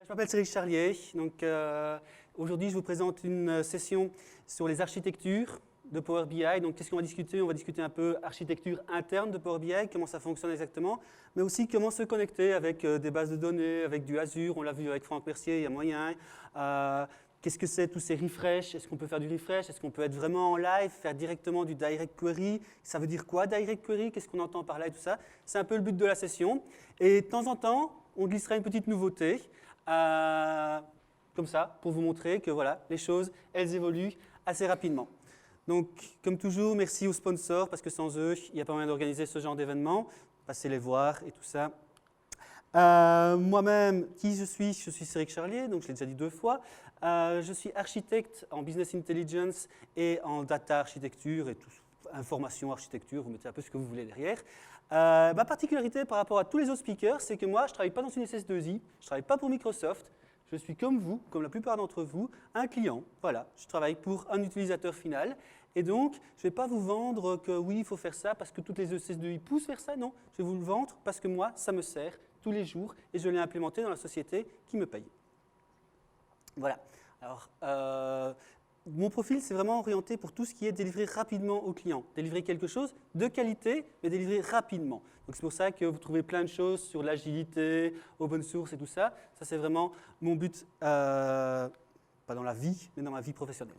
Je m'appelle Cédric Charlier. Donc, aujourd'hui, je vous présente une session sur les architectures de Power BI. Donc, qu'est-ce qu'on va discuter? On va discuter un peu architecture interne de Power BI, comment ça fonctionne exactement, mais aussi comment se connecter avec des bases de données, avec du Azure. On l'a vu avec Franck Mercier, il y a moyen. Qu'est-ce que c'est tous ces refresh? Est-ce qu'on peut faire du refresh? Est-ce qu'on peut être vraiment en live, faire directement du direct query? Ça veut dire quoi, direct query? Qu'est-ce qu'on entend par là et tout ça? C'est un peu le but de la session. Et de temps en temps, on glissera une petite nouveauté, comme ça, pour vous montrer que voilà, les choses, elles évoluent assez rapidement. Donc, comme toujours, merci aux sponsors, parce que sans eux, il n'y a pas moyen d'organiser ce genre d'événement. Passez les voir et tout ça. Moi-même, qui je suis? Je suis Cédric Charlier, donc je l'ai déjà dit 2 fois. Je suis architecte en business intelligence et en data architecture et tout, information architecture, vous mettez un peu ce que vous voulez derrière. Ma particularité par rapport à tous les autres speakers, c'est que moi, je ne travaille pas dans une SS2I, je ne travaille pas pour Microsoft, je suis comme vous, comme la plupart d'entre vous, un client. Voilà, je travaille pour un utilisateur final. Et donc, je ne vais pas vous vendre que oui, il faut faire ça parce que toutes les SS2I poussent vers ça. Non, je vais vous le vendre parce que moi, ça me sert tous les jours et je l'ai implémenté dans la société qui me paye. Voilà. Alors, mon profil, c'est vraiment orienté pour tout ce qui est délivré rapidement au client. Délivrer quelque chose de qualité, mais délivré rapidement. Donc, c'est pour ça que vous trouvez plein de choses sur l'agilité, open source et tout ça. Ça, c'est vraiment mon but, pas dans la vie, mais dans ma vie professionnelle.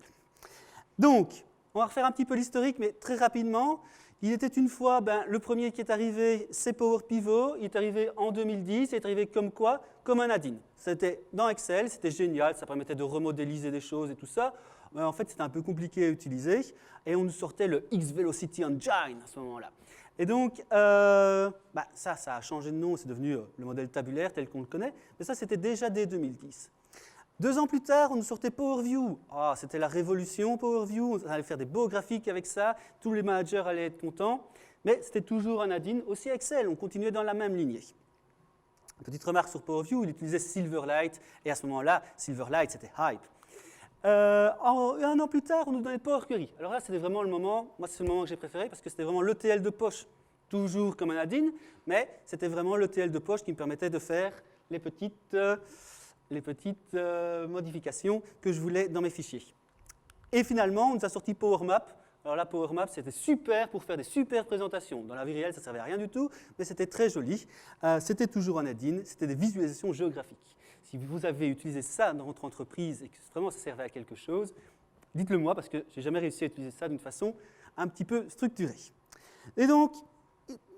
Donc, on va refaire un petit peu l'historique, mais très rapidement. Il était une fois, le premier qui est arrivé, c'est Power Pivot. Il est arrivé en 2010. Il est arrivé comme quoi? Comme un add-in. C'était dans Excel, c'était génial. Ça permettait de remodéliser des choses et tout ça. Mais en fait, c'était un peu compliqué à utiliser. Et on nous sortait le X-Velocity Engine à ce moment-là. Et donc, ça a changé de nom. C'est devenu le modèle tabulaire tel qu'on le connaît. Mais ça, c'était déjà dès 2010. 2 ans plus tard, on nous sortait Power View. Ah, c'était la révolution, Power View. On allait faire des beaux graphiques avec ça. Tous les managers allaient être contents. Mais c'était toujours un add-in. Aussi Excel, on continuait dans la même lignée. Petite remarque sur Power View, il utilisait Silverlight. Et à ce moment-là, Silverlight, c'était hype. 1 an plus tard, on nous donnait Power Query. Alors là, c'était vraiment le moment, moi c'est le moment que j'ai préféré parce que c'était vraiment l'ETL de poche, toujours comme un add-in, mais c'était vraiment l'ETL de poche qui me permettait de faire les petites modifications que je voulais dans mes fichiers. Et finalement, on nous a sorti Power Map. Alors là, Power Map, c'était super pour faire des super présentations. Dans la vie réelle, ça ne servait à rien du tout, mais c'était très joli. C'était toujours un add-in, c'était des visualisations géographiques. Si vous avez utilisé ça dans votre entreprise et que vraiment ça servait à quelque chose, dites-le moi parce que je n'ai jamais réussi à utiliser ça d'une façon un petit peu structurée. Et donc,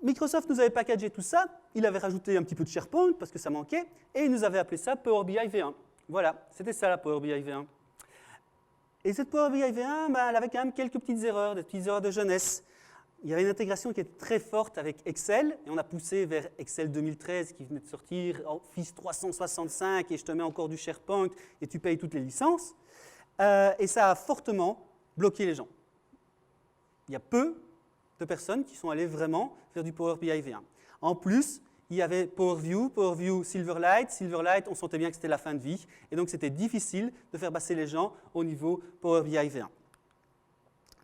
Microsoft nous avait packagé tout ça, il avait rajouté un petit peu de SharePoint parce que ça manquait, et il nous avait appelé ça Power BI V1. Voilà, c'était ça la Power BI V1. Et cette Power BI V1, elle avait quand même quelques petites erreurs, des petites erreurs de jeunesse. Il y avait une intégration qui était très forte avec Excel, et on a poussé vers Excel 2013 qui venait de sortir, Office 365, et je te mets encore du SharePoint, et tu payes toutes les licences. Et ça a fortement bloqué les gens. Il y a peu de personnes qui sont allées vraiment faire du Power BI V1. En plus, il y avait Power View, Silverlight. Silverlight, on sentait bien que c'était la fin de vie, et donc c'était difficile de faire passer les gens au niveau Power BI V1.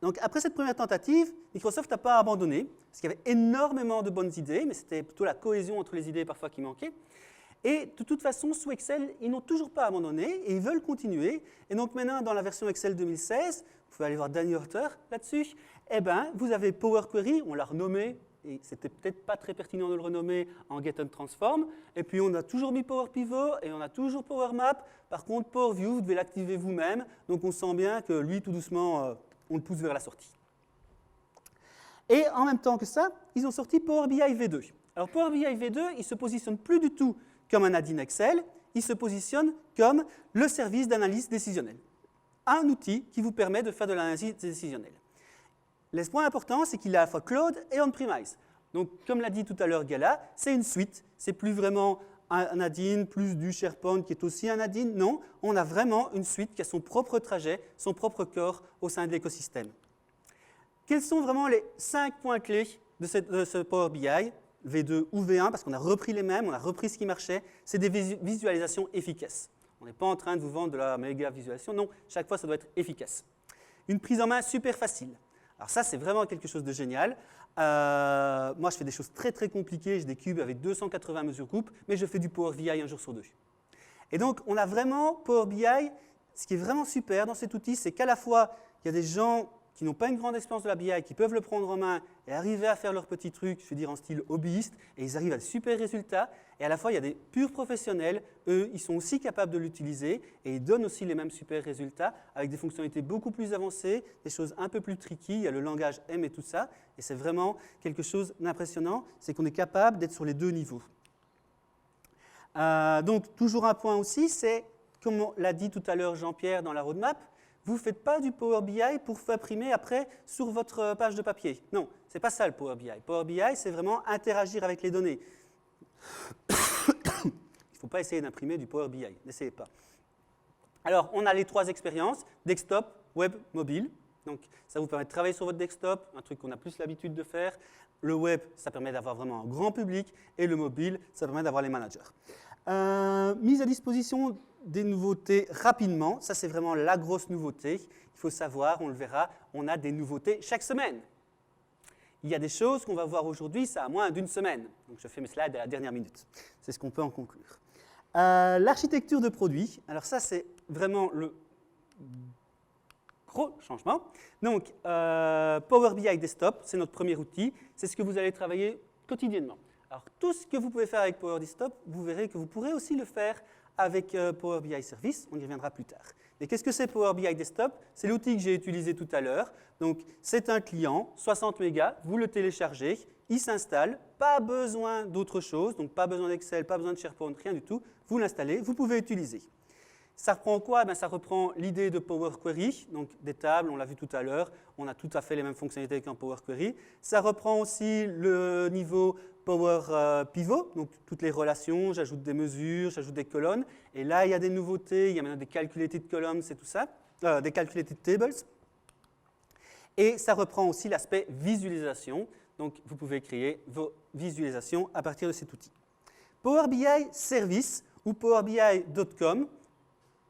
Donc, après cette première tentative, Microsoft n'a pas abandonné, parce qu'il y avait énormément de bonnes idées, mais c'était plutôt la cohésion entre les idées parfois qui manquait. Et de toute façon, sous Excel, ils n'ont toujours pas abandonné et ils veulent continuer. Et donc maintenant, dans la version Excel 2016, vous pouvez aller voir Danny Horter là-dessus, vous avez Power Query, on l'a renommé, et c'était peut-être pas très pertinent de le renommer en Get and Transform. Et puis on a toujours mis Power Pivot et on a toujours Power Map. Par contre, Power View, vous devez l'activer vous-même. Donc on sent bien que lui, tout doucement, on le pousse vers la sortie. Et en même temps que ça, ils ont sorti Power BI V2. Alors Power BI V2, il ne se positionne plus du tout comme un add-in Excel, il se positionne comme le service d'analyse décisionnelle. Un outil qui vous permet de faire de l'analyse décisionnelle. Le point important, c'est qu'il est à la fois cloud et on-premise. Donc, comme l'a dit tout à l'heure Gala, c'est une suite, c'est plus vraiment un add-in, plus du SharePoint qui est aussi un add-in. Non, on a vraiment une suite qui a son propre trajet, son propre corps au sein de l'écosystème. Quels sont vraiment les 5 points clés de ce Power BI, V2 ou V1, parce qu'on a repris les mêmes, on a repris ce qui marchait, c'est des visualisations efficaces. On n'est pas en train de vous vendre de la méga visualisation, non, chaque fois ça doit être efficace. Une prise en main super facile. Alors ça, c'est vraiment quelque chose de génial. Moi, je fais des choses très très compliquées, j'ai des cubes avec 280 mesures coupes, mais je fais du Power BI un jour sur 2. Et donc, on a vraiment Power BI. Ce qui est vraiment super dans cet outil, c'est qu'à la fois, il y a des gens qui n'ont pas une grande expérience de la BI, qui peuvent le prendre en main et arriver à faire leurs petits trucs, je veux dire en style hobbyiste, et ils arrivent à de super résultats. Et à la fois, il y a des purs professionnels, eux, ils sont aussi capables de l'utiliser, et ils donnent aussi les mêmes super résultats, avec des fonctionnalités beaucoup plus avancées, des choses un peu plus tricky, il y a le langage M et tout ça, et c'est vraiment quelque chose d'impressionnant, c'est qu'on est capable d'être sur les deux niveaux. Donc, toujours un point aussi, c'est, comme l'a dit tout à l'heure Jean-Pierre dans la roadmap, vous ne faites pas du Power BI pour imprimer après sur votre page de papier. Non, ce n'est pas ça le Power BI. Power BI, c'est vraiment interagir avec les données. Il ne faut pas essayer d'imprimer du Power BI, n'essayez pas. Alors, on a les 3 expériences, desktop, web, mobile. Donc, ça vous permet de travailler sur votre desktop, un truc qu'on a plus l'habitude de faire. Le web, ça permet d'avoir vraiment un grand public. Et le mobile, ça permet d'avoir les managers. Mise à disposition des nouveautés rapidement. Ça, c'est vraiment la grosse nouveauté. Il faut savoir, on le verra, on a des nouveautés chaque semaine. Il y a des choses qu'on va voir aujourd'hui, ça a moins d'une semaine. Donc, je fais mes slides à la dernière minute. C'est ce qu'on peut en conclure. L'architecture de produit. Alors ça, c'est vraiment le gros changement. Donc, Power BI Desktop, c'est notre premier outil. C'est ce que vous allez travailler quotidiennement. Alors, tout ce que vous pouvez faire avec Power Desktop, vous verrez que vous pourrez aussi le faire avec Power BI Service. On y reviendra plus tard. Mais qu'est-ce que c'est Power BI Desktop? C'est l'outil que j'ai utilisé tout à l'heure. Donc, c'est un client, 60 mégas, vous le téléchargez, il s'installe, pas besoin d'autre chose, donc pas besoin d'Excel, pas besoin de SharePoint, rien du tout. Vous l'installez, vous pouvez utiliser. Ça reprend quoi? Ça reprend l'idée de Power Query, donc des tables, on l'a vu tout à l'heure, on a tout à fait les mêmes fonctionnalités qu'en Power Query. Ça reprend aussi le niveau Power Pivot, donc toutes les relations, j'ajoute des mesures, j'ajoute des colonnes. Et là, il y a des nouveautés, il y a maintenant des calculated columns et tout ça, des calculated tables. Et ça reprend aussi l'aspect visualisation, donc vous pouvez créer vos visualisations à partir de cet outil. Power BI Service ou powerbi.com,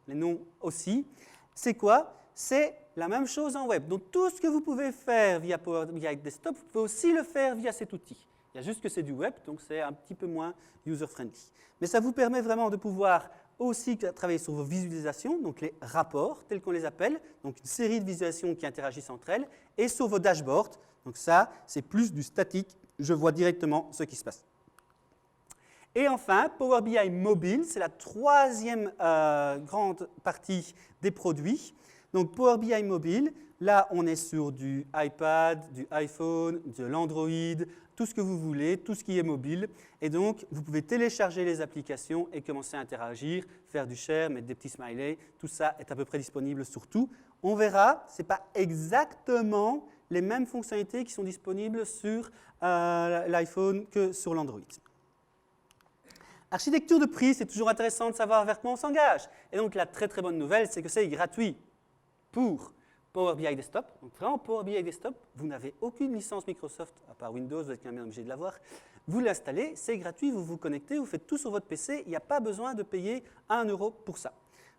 les noms aussi, c'est quoi? C'est la même chose en web. Donc tout ce que vous pouvez faire via Power BI Desktop, vous pouvez aussi le faire via cet outil. Il y a juste que c'est du web, donc c'est un petit peu moins user-friendly. Mais ça vous permet vraiment de pouvoir aussi travailler sur vos visualisations, donc les rapports, tels qu'on les appelle, donc une série de visualisations qui interagissent entre elles, et sur vos dashboards. Donc ça, c'est plus du statique, je vois directement ce qui se passe. Et enfin, Power BI Mobile, c'est la troisième grande partie des produits. Donc Power BI Mobile, là on est sur du iPad, du iPhone, de l'Android, tout ce que vous voulez, tout ce qui est mobile. Et donc vous pouvez télécharger les applications et commencer à interagir, faire du share, mettre des petits smileys. Tout ça est à peu près disponible sur tout. On verra, ce n'est pas exactement les mêmes fonctionnalités qui sont disponibles sur l'iPhone que sur l'Android. Architecture de prix, c'est toujours intéressant de savoir vers quoi on s'engage. Et donc la très très bonne nouvelle, c'est que c'est gratuit pour Power BI Desktop. Donc vraiment Power BI Desktop, vous n'avez aucune licence Microsoft, à part Windows, vous êtes quand même obligé de l'avoir. Vous l'installez, c'est gratuit, vous vous connectez, vous faites tout sur votre PC, il n'y a pas besoin de payer 1 € pour ça.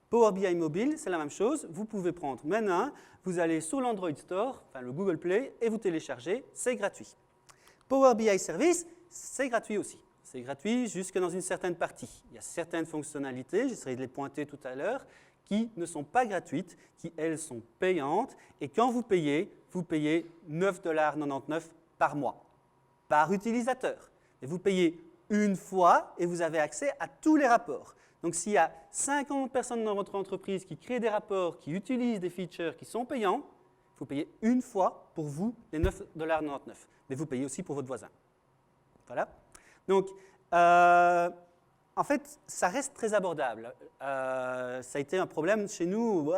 Power BI Mobile, c'est la même chose, vous pouvez prendre maintenant, vous allez sur l'Android Store, enfin le Google Play, et vous téléchargez, c'est gratuit. Power BI Service, c'est gratuit aussi. C'est gratuit jusque dans une certaine partie. Il y a certaines fonctionnalités, j'essaierai de les pointer tout à l'heure, qui ne sont pas gratuites, qui elles sont payantes. Et quand vous payez 9,99 $ par mois, par utilisateur. Et vous payez une fois et vous avez accès à tous les rapports. Donc s'il y a 50 personnes dans votre entreprise qui créent des rapports, qui utilisent des features qui sont payants, il faut payer une fois pour vous les 9,99 $. Mais vous payez aussi pour votre voisin. Voilà. Donc, en fait, ça reste très abordable. Ça a été un problème chez nous.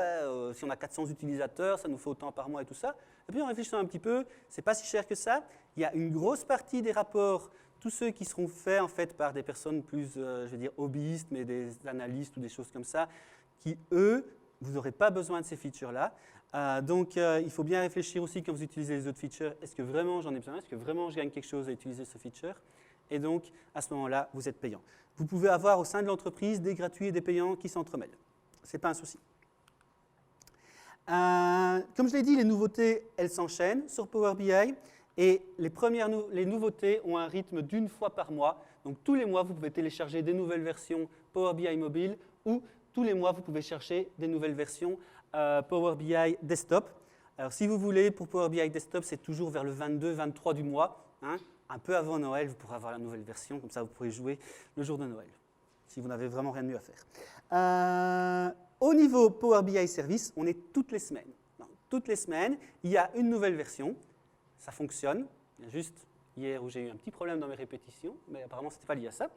Si on a 400 utilisateurs, ça nous fait autant par mois et tout ça. Et puis, en réfléchissant un petit peu, c'est pas si cher que ça. Il y a une grosse partie des rapports, tous ceux qui seront faits en fait par des personnes plus, je veux dire, hobbyistes, mais des analystes ou des choses comme ça, qui, eux, vous n'aurez pas besoin de ces features-là. Donc, il faut bien réfléchir aussi quand vous utilisez les autres features. Est-ce que vraiment j'en ai besoin? Est-ce que vraiment je gagne quelque chose à utiliser ce feature? Et donc, à ce moment-là, vous êtes payant. Vous pouvez avoir au sein de l'entreprise des gratuits et des payants qui s'entremêlent. Ce n'est pas un souci. Comme je l'ai dit, les nouveautés, elles s'enchaînent sur Power BI. Et les nouveautés ont un rythme d'une fois par mois. Donc, tous les mois, vous pouvez télécharger des nouvelles versions Power BI Mobile ou tous les mois, vous pouvez chercher des nouvelles versions Power BI Desktop. Alors, si vous voulez, pour Power BI Desktop, c'est toujours vers le 22-23 du mois. Hein. Un peu avant Noël, vous pourrez avoir la nouvelle version, comme ça vous pourrez jouer le jour de Noël, si vous n'avez vraiment rien de mieux à faire. Au niveau Power BI Service, on est toutes les semaines. Donc, toutes les semaines, il y a une nouvelle version. Ça fonctionne. Il y a juste hier où j'ai eu un petit problème dans mes répétitions, mais apparemment, ce n'était pas lié à ça.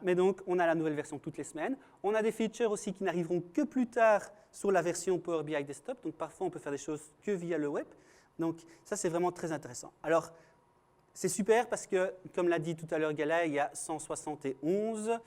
Mais donc, on a la nouvelle version toutes les semaines. On a des features aussi qui n'arriveront que plus tard sur la version Power BI Desktop. Donc, parfois, on peut faire des choses que via le web. Donc, ça, c'est vraiment très intéressant. Alors, c'est super parce que, comme l'a dit tout à l'heure Gala, il y a 171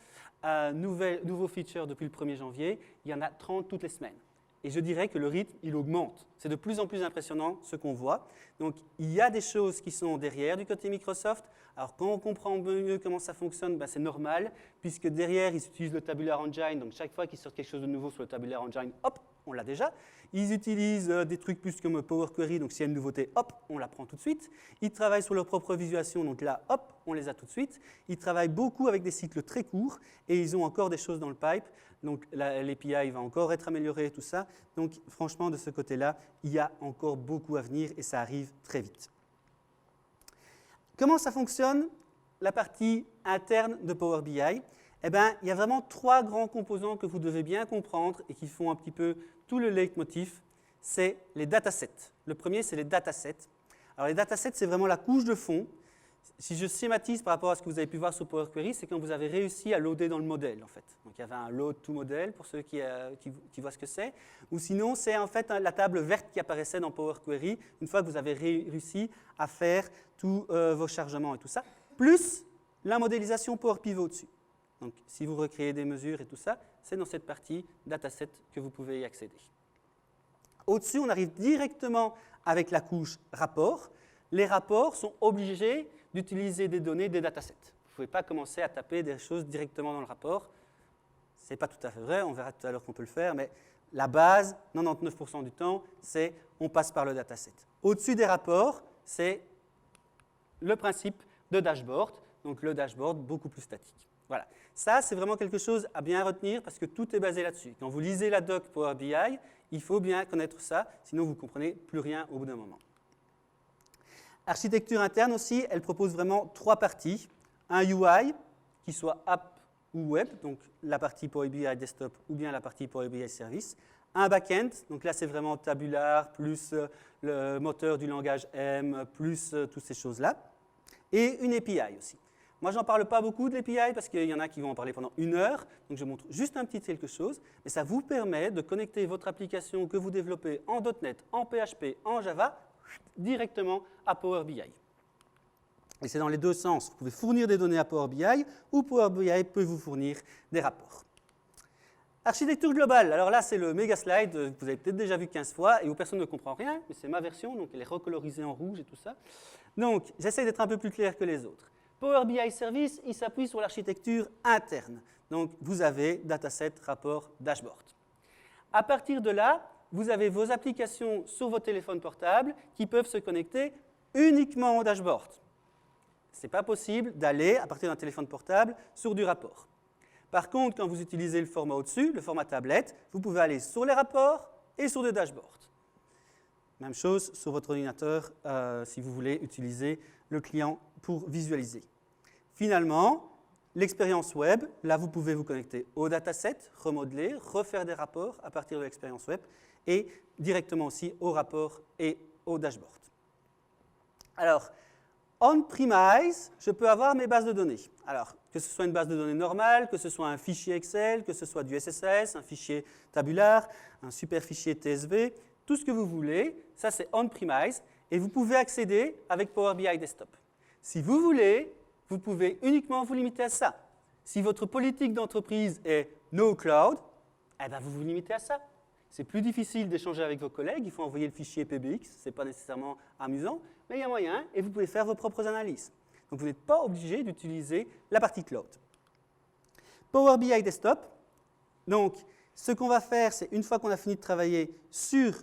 nouveaux features depuis le 1er janvier. Il y en a 30 toutes les semaines. Et je dirais que le rythme, il augmente. C'est de plus en plus impressionnant ce qu'on voit. Donc, il y a des choses qui sont derrière du côté Microsoft. Alors, quand on comprend mieux comment ça fonctionne, ben, c'est normal, puisque derrière, ils utilisent le Tabular Engine. Donc, chaque fois qu'ils sortent quelque chose de nouveau sur le Tabular Engine, hop, on l'a déjà. Ils utilisent des trucs plus comme Power Query. Donc, s'il y a une nouveauté, hop, on la prend tout de suite. Ils travaillent sur leur propre visualisation. Donc là, hop, on les a tout de suite. Ils travaillent beaucoup avec des cycles très courts et ils ont encore des choses dans le pipe. Donc, l'API va encore être améliorée et tout ça. Donc, franchement, de ce côté-là, il y a encore beaucoup à venir et ça arrive très vite. Comment ça fonctionne, la partie interne de Power BI? Eh bien, il y a vraiment 3 grands composants que vous devez bien comprendre et qui font un petit peu tout le leitmotiv. C'est les datasets. Le premier, c'est les datasets. Alors, les datasets, c'est vraiment la couche de fond. Si je schématise par rapport à ce que vous avez pu voir sur Power Query, c'est quand vous avez réussi à loader dans le modèle, en fait. Donc, il y avait un load to model, pour ceux qui voient ce que c'est. Ou sinon, c'est en fait la table verte qui apparaissait dans Power Query, une fois que vous avez réussi à faire tous vos chargements et tout ça, plus la modélisation Power Pivot dessus. Donc, si vous recréez des mesures et tout ça, c'est dans cette partie dataset que vous pouvez y accéder. Au-dessus, on arrive directement avec la couche rapport. Les rapports sont obligés d'utiliser des données des datasets. Vous ne pouvez pas commencer à taper des choses directement dans le rapport. Ce n'est pas tout à fait vrai, on verra tout à l'heure qu'on peut le faire, mais la base, 99% du temps, c'est on passe par le dataset. Au-dessus des rapports, c'est le principe de dashboard, donc le dashboard beaucoup plus statique. Voilà. Ça, c'est vraiment quelque chose à bien retenir parce que tout est basé là-dessus. Quand vous lisez la doc Power BI, il faut bien connaître ça, sinon vous ne comprenez plus rien au bout d'un moment. Architecture interne aussi, elle propose vraiment 3 parties. Un UI, qui soit app ou web, donc la partie Power BI Desktop ou bien la partie Power BI Service. Un back-end, donc là c'est vraiment tabular, plus le moteur du langage M, plus toutes ces choses-là. Et une API aussi. Moi, je n'en parle pas beaucoup de l'API parce qu'il y en a qui vont en parler pendant 1 heure. Donc, je montre juste un petit quelque chose. Mais ça vous permet de connecter votre application que vous développez en .NET, en PHP, en Java, directement à Power BI. Et c'est dans les deux sens. Vous pouvez fournir des données à Power BI ou Power BI peut vous fournir des rapports. Architecture globale. Alors là, c'est le méga slide que vous avez peut-être déjà vu 15 fois et où personne ne comprend rien, mais c'est ma version, donc elle est recolorisée en rouge et tout ça. Donc, j'essaie d'être un peu plus clair que les autres. Power BI Service, il s'appuie sur l'architecture interne. Donc, vous avez dataset, rapport, dashboard. À partir de là, vous avez vos applications sur vos téléphones portables qui peuvent se connecter uniquement au dashboard. Ce n'est pas possible d'aller, à partir d'un téléphone portable, sur du rapport. Par contre, quand vous utilisez le format au-dessus, le format tablette, vous pouvez aller sur les rapports et sur le dashboard. Même chose sur votre ordinateur si vous voulez utiliser le client pour visualiser. Finalement, l'expérience web, là vous pouvez vous connecter au dataset, remodeler, refaire des rapports à partir de l'expérience web et directement aussi au rapport et au dashboard. Alors, on-premise, je peux avoir mes bases de données. Alors, que ce soit une base de données normale, que ce soit un fichier Excel, que ce soit du SSAS, un fichier tabular, un super fichier TSV, tout ce que vous voulez, ça c'est on-premise et vous pouvez accéder avec Power BI Desktop. Si vous voulez, vous pouvez uniquement vous limiter à ça. Si votre politique d'entreprise est no cloud, eh bien vous vous limitez à ça. C'est plus difficile d'échanger avec vos collègues, il faut envoyer le fichier PBX, ce n'est pas nécessairement amusant, mais il y a moyen et vous pouvez faire vos propres analyses. Donc vous n'êtes pas obligé d'utiliser la partie cloud. Power BI Desktop, donc ce qu'on va faire, c'est une fois qu'on a fini de travailler sur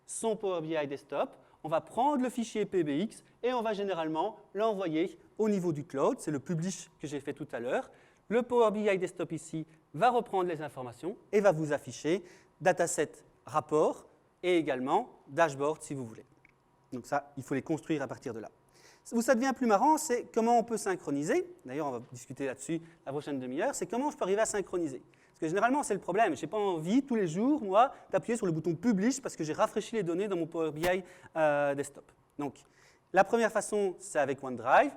son Power BI Desktop, on va prendre le fichier PBX et on va généralement l'envoyer au niveau du cloud. C'est le publish que j'ai fait tout à l'heure. le Power BI Desktop ici va reprendre les informations et va vous afficher dataset rapport et également dashboard si vous voulez. Donc ça, il faut les construire à partir de là. Où ça devient plus marrant, c'est comment on peut synchroniser. D'ailleurs, on va discuter là-dessus la prochaine demi-heure. C'est comment je peux arriver à synchroniser. Parce que généralement, c'est le problème. Je n'ai pas envie tous les jours, moi, d'appuyer sur le bouton Publish parce que j'ai rafraîchi les données dans mon Power BI Desktop. Donc, la première façon, c'est avec OneDrive.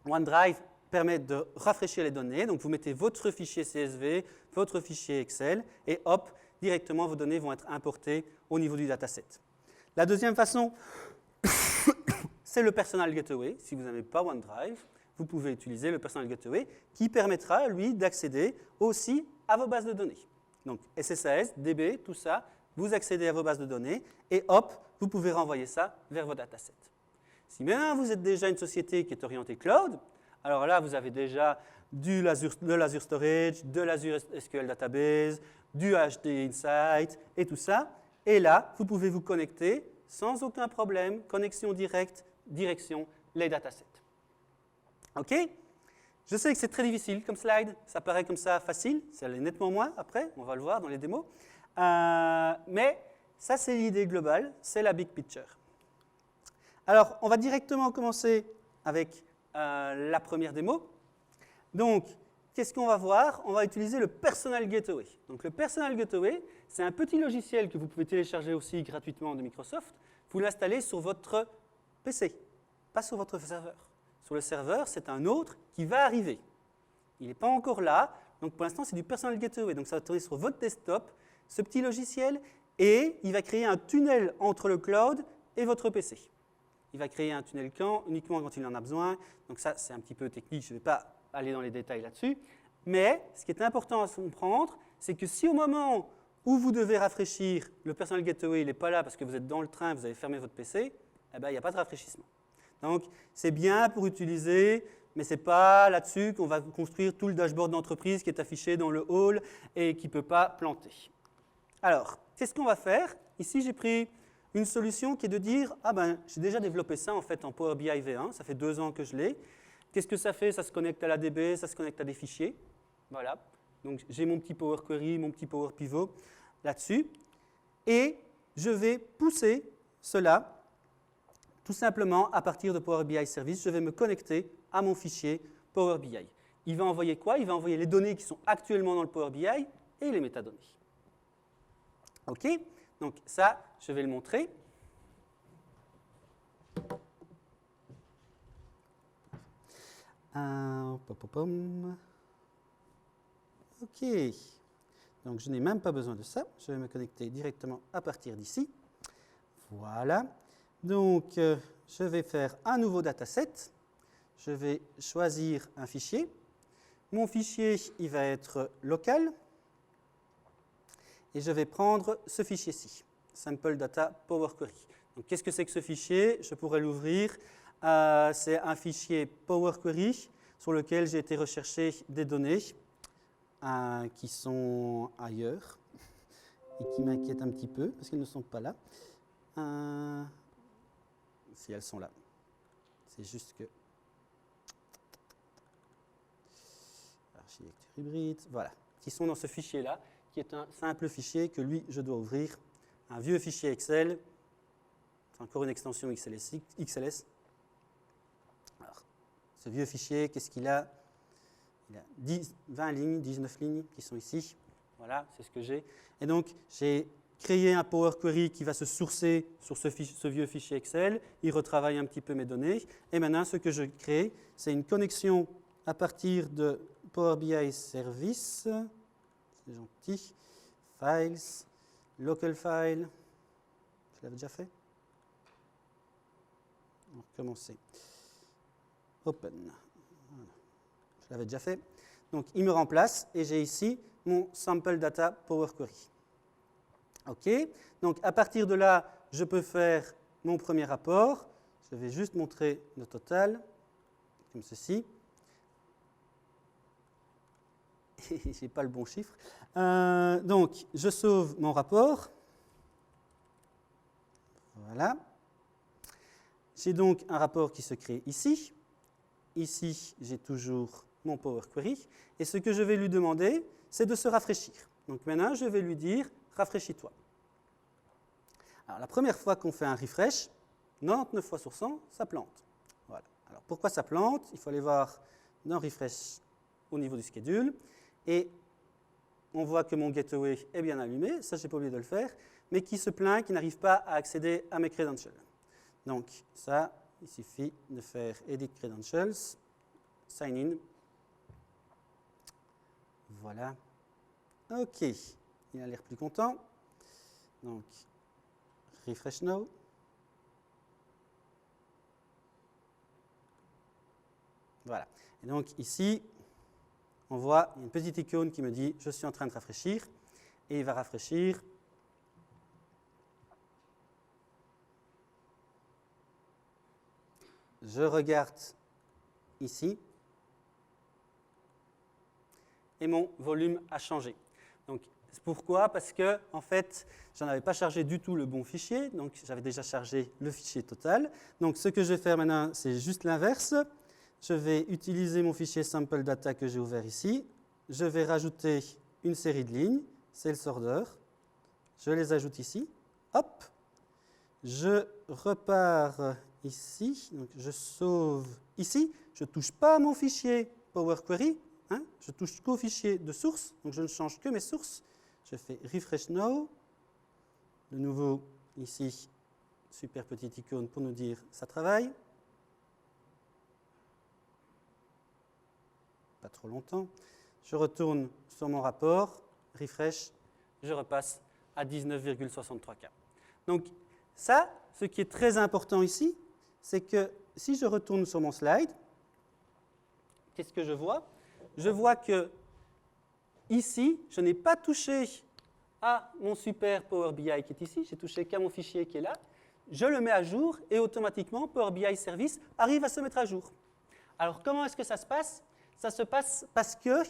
OneDrive permet de rafraîchir les données. Donc, vous mettez votre fichier CSV, votre fichier Excel, et hop, directement, vos données vont être importées au niveau du dataset. La deuxième façon, c'est le Personal Gateway. Si vous n'avez pas OneDrive, vous pouvez utiliser le Personal Gateway qui permettra, lui, d'accéder aussi à vos bases de données. Donc, SSAS, DB, tout ça, vous accédez à vos bases de données et hop, vous pouvez renvoyer ça vers vos datasets. Si maintenant vous êtes déjà une société qui est orientée cloud, alors là, vous avez déjà de l'Azure Storage, de l'Azure SQL Database, du HD Insight et tout ça. Et là, vous pouvez vous connecter sans aucun problème, connexion directe, direction les datasets. OK? Je sais que c'est très difficile comme slide, ça paraît comme ça facile, ça l'est nettement moins après, on va le voir dans les démos. Mais ça, c'est l'idée globale, c'est la big picture. Alors, on va directement commencer avec la première démo. Donc, qu'est-ce qu'on va voir? On va utiliser le Personal Gateway. Donc, le Personal Gateway, c'est un petit logiciel que vous pouvez télécharger aussi gratuitement de Microsoft. Vous l'installez sur votre PC, pas sur votre serveur. Sur le serveur, c'est un autre qui va arriver. Il n'est pas encore là, donc pour l'instant, c'est du Personal Gateway. Donc, ça va tourner sur votre desktop, ce petit logiciel, et il va créer un tunnel entre le cloud et votre PC. Il va créer un tunnel uniquement quand il en a besoin. Donc ça, c'est un petit peu technique, je ne vais pas aller dans les détails là-dessus. Mais ce qui est important à comprendre, c'est que si au moment où vous devez rafraîchir, le Personal Gateway n'est pas là parce que vous êtes dans le train, vous avez fermé votre PC, eh ben, il n'y a pas de rafraîchissement. Donc c'est bien pour utiliser, mais ce n'est pas là-dessus qu'on va construire tout le dashboard d'entreprise qui est affiché dans le hall et qui ne peut pas planter. Alors, qu'est-ce qu'on va faire? Ici, j'ai pris une solution qui est de dire « Ah ben, j'ai déjà développé ça en fait en Power BI V1, ça fait 2 ans que je l'ai. Qu'est-ce que ça fait? Ça se connecte à la DB, ça se connecte à des fichiers. Voilà. Donc, j'ai mon petit Power Query, mon petit Power Pivot là-dessus. Et je vais pousser cela tout simplement à partir de Power BI Service. Je vais me connecter à mon fichier Power BI. Il va envoyer quoi? Il va envoyer les données qui sont actuellement dans le Power BI et les métadonnées. OK? Donc ça, je vais le montrer. OK. Donc je n'ai même pas besoin de ça. Je vais me connecter directement à partir d'ici. Voilà. Donc je vais faire un nouveau dataset. Je vais choisir un fichier. Mon fichier, il va être local. Et je vais prendre ce fichier-ci, Sample Data Power Query. Donc, qu'est-ce que c'est que ce fichier? Je pourrais l'ouvrir. C'est un fichier Power Query sur lequel j'ai été rechercher des données qui sont ailleurs et qui m'inquiètent un petit peu parce qu'elles ne sont pas là. Si elles sont là. C'est juste que... Architecture hybride, voilà. Qui sont dans ce fichier-là, qui est un simple fichier que lui, je dois ouvrir. Un vieux fichier Excel. C'est encore une extension XLS. Alors, ce vieux fichier, qu'est-ce qu'il a? Il a 20 lignes, 19 lignes qui sont ici. Voilà, c'est ce que j'ai. Et donc, j'ai créé un Power Query qui va se sourcer sur ce vieux fichier Excel. Il retravaille un petit peu mes données. Et maintenant, ce que je crée, c'est une connexion à partir de Power BI Service. C'est gentil. Files, Local File. Je l'avais déjà fait. On va recommencer. Open. Voilà. Je l'avais déjà fait. Donc, il me remplace et j'ai ici mon Sample Data Power Query. OK. Donc, à partir de là, je peux faire mon premier rapport. Je vais juste montrer le total, comme ceci. Je n'ai pas le bon chiffre. Donc, je sauve mon rapport. Voilà. J'ai donc un rapport qui se crée ici. Ici, j'ai toujours mon Power Query. Et ce que je vais lui demander, c'est de se rafraîchir. Donc maintenant, je vais lui dire « rafraîchis-toi ». Alors la première fois qu'on fait un refresh, 99 fois sur 100, ça plante. Voilà. Alors pourquoi ça plante? Il faut aller voir dans refresh au niveau du schedule. Et on voit que mon gateway est bien allumé, ça je n'ai pas oublié de le faire, mais qui se plaint qu'il n'arrive pas à accéder à mes credentials. Donc ça, il suffit de faire Edit Credentials, Sign In. Voilà. OK, il a l'air plus content. Donc, Refresh Now. Voilà. Et donc ici, on voit une petite icône qui me dit « Je suis en train de rafraîchir » et il va rafraîchir. Je regarde ici et mon volume a changé. Donc, pourquoi? Parce que, en fait, je n'avais pas chargé du tout le bon fichier, donc j'avais déjà chargé le fichier total. Donc, ce que je vais faire maintenant, c'est juste l'inverse. Je vais utiliser mon fichier sample data que j'ai ouvert ici. Je vais rajouter une série de lignes, sales order. Je les ajoute ici. Hop. Je repars ici. Donc je sauve ici. Je ne touche pas à mon fichier Power Query. Hein, je touche qu'au fichier de source. Donc je ne change que mes sources. Je fais Refresh Now. De nouveau, ici, super petite icône pour nous dire ça travaille. Pas trop longtemps. Je retourne sur mon rapport, refresh, je repasse à 19,63K. Donc ça, ce qui est très important ici, c'est que si je retourne sur mon slide, qu'est-ce que je vois? Je vois que ici, je n'ai pas touché à mon super Power BI qui est ici, j'ai touché qu'à mon fichier qui est là, je le mets à jour et automatiquement Power BI Service arrive à se mettre à jour. Alors comment est-ce que ça se passe? Ça se passe parce que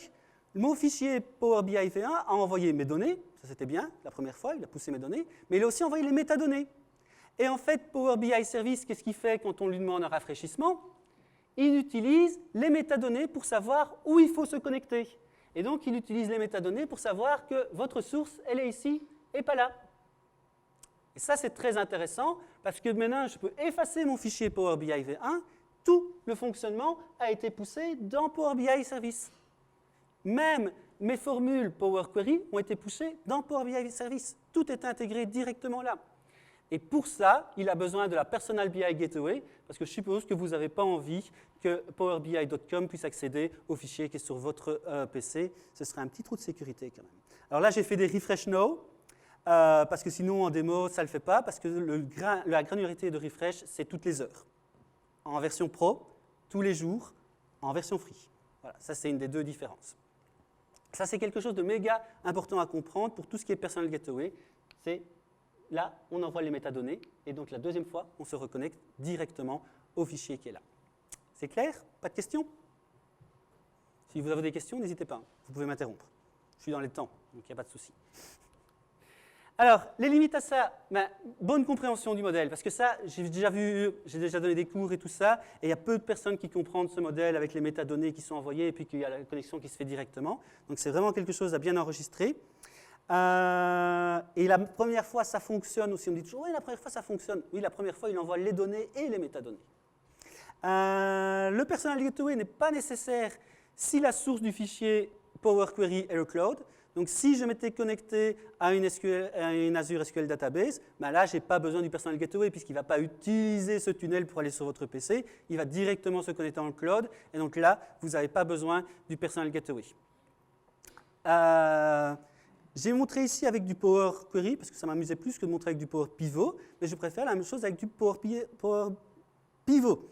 mon fichier Power BI V1 a envoyé mes données, ça c'était bien, la première fois, il a poussé mes données, mais il a aussi envoyé les métadonnées. Et en fait, Power BI Service, qu'est-ce qu'il fait quand on lui demande un rafraîchissement? Il utilise les métadonnées pour savoir où il faut se connecter. Et donc, il utilise les métadonnées pour savoir que votre source, elle est ici et pas là. Et ça, c'est très intéressant parce que maintenant, je peux effacer mon fichier Power BI V1. Tout le fonctionnement a été poussé dans Power BI Service. Même mes formules Power Query ont été poussées dans Power BI Service. Tout est intégré directement là. Et pour ça, il a besoin de la Personal BI Gateway, parce que je suppose que vous n'avez pas envie que powerbi.com puisse accéder au fichier qui est sur votre PC. Ce serait un petit trou de sécurité quand même. Alors là, j'ai fait des refresh now, parce que sinon, en démo, ça ne le fait pas, parce que la granularité de refresh, c'est toutes les heures. En version pro, tous les jours, en version free. Voilà, ça, c'est une des deux différences. Ça, c'est quelque chose de méga important à comprendre pour tout ce qui est Personal Gateway. C'est là, on envoie les métadonnées, et donc la deuxième fois, on se reconnecte directement au fichier qui est là. C'est clair? Pas de questions? Si vous avez des questions, n'hésitez pas, vous pouvez m'interrompre. Je suis dans les temps, donc il n'y a pas de souci. Alors, les limites à ça, bonne compréhension du modèle, parce que ça, j'ai déjà donné des cours et tout ça, et il y a peu de personnes qui comprennent ce modèle avec les métadonnées qui sont envoyées, et puis qu'il y a la connexion qui se fait directement. Donc c'est vraiment quelque chose à bien enregistrer. Et la première fois, ça fonctionne aussi. On dit toujours, oui, la première fois, ça fonctionne. Oui, la première fois, il envoie les données et les métadonnées. Le Personal Gateway n'est pas nécessaire si la source du fichier Power Query est le cloud. Donc, si je m'étais connecté à une Azure SQL Database, là, je n'ai pas besoin du Personal Gateway puisqu'il ne va pas utiliser ce tunnel pour aller sur votre PC. Il va directement se connecter dans le cloud. Et donc là, vous n'avez pas besoin du Personal Gateway. J'ai montré ici avec du Power Query, parce que ça m'amusait plus que de montrer avec du Power Pivot, mais je préfère la même chose avec du Power Pivot.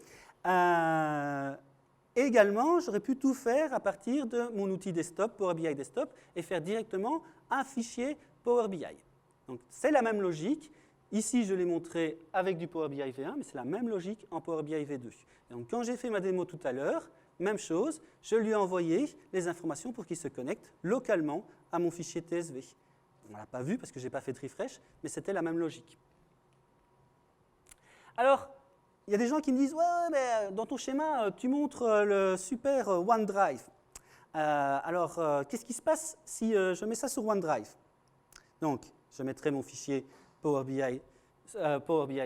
Également, j'aurais pu tout faire à partir de mon outil desktop, Power BI Desktop, et faire directement un fichier Power BI. Donc, c'est la même logique. Ici, je l'ai montré avec du Power BI V1, mais c'est la même logique en Power BI V2. Et donc, quand j'ai fait ma démo tout à l'heure, même chose, je lui ai envoyé les informations pour qu'il se connecte localement à mon fichier TSV. On ne l'a pas vu parce que je n'ai pas fait de refresh, mais c'était la même logique. Alors, il y a des gens qui me disent « Ouais, mais dans ton schéma, tu montres le super OneDrive. » Qu'est-ce qui se passe si je mets ça sur OneDrive? Donc, je mettrai mon fichier Power BI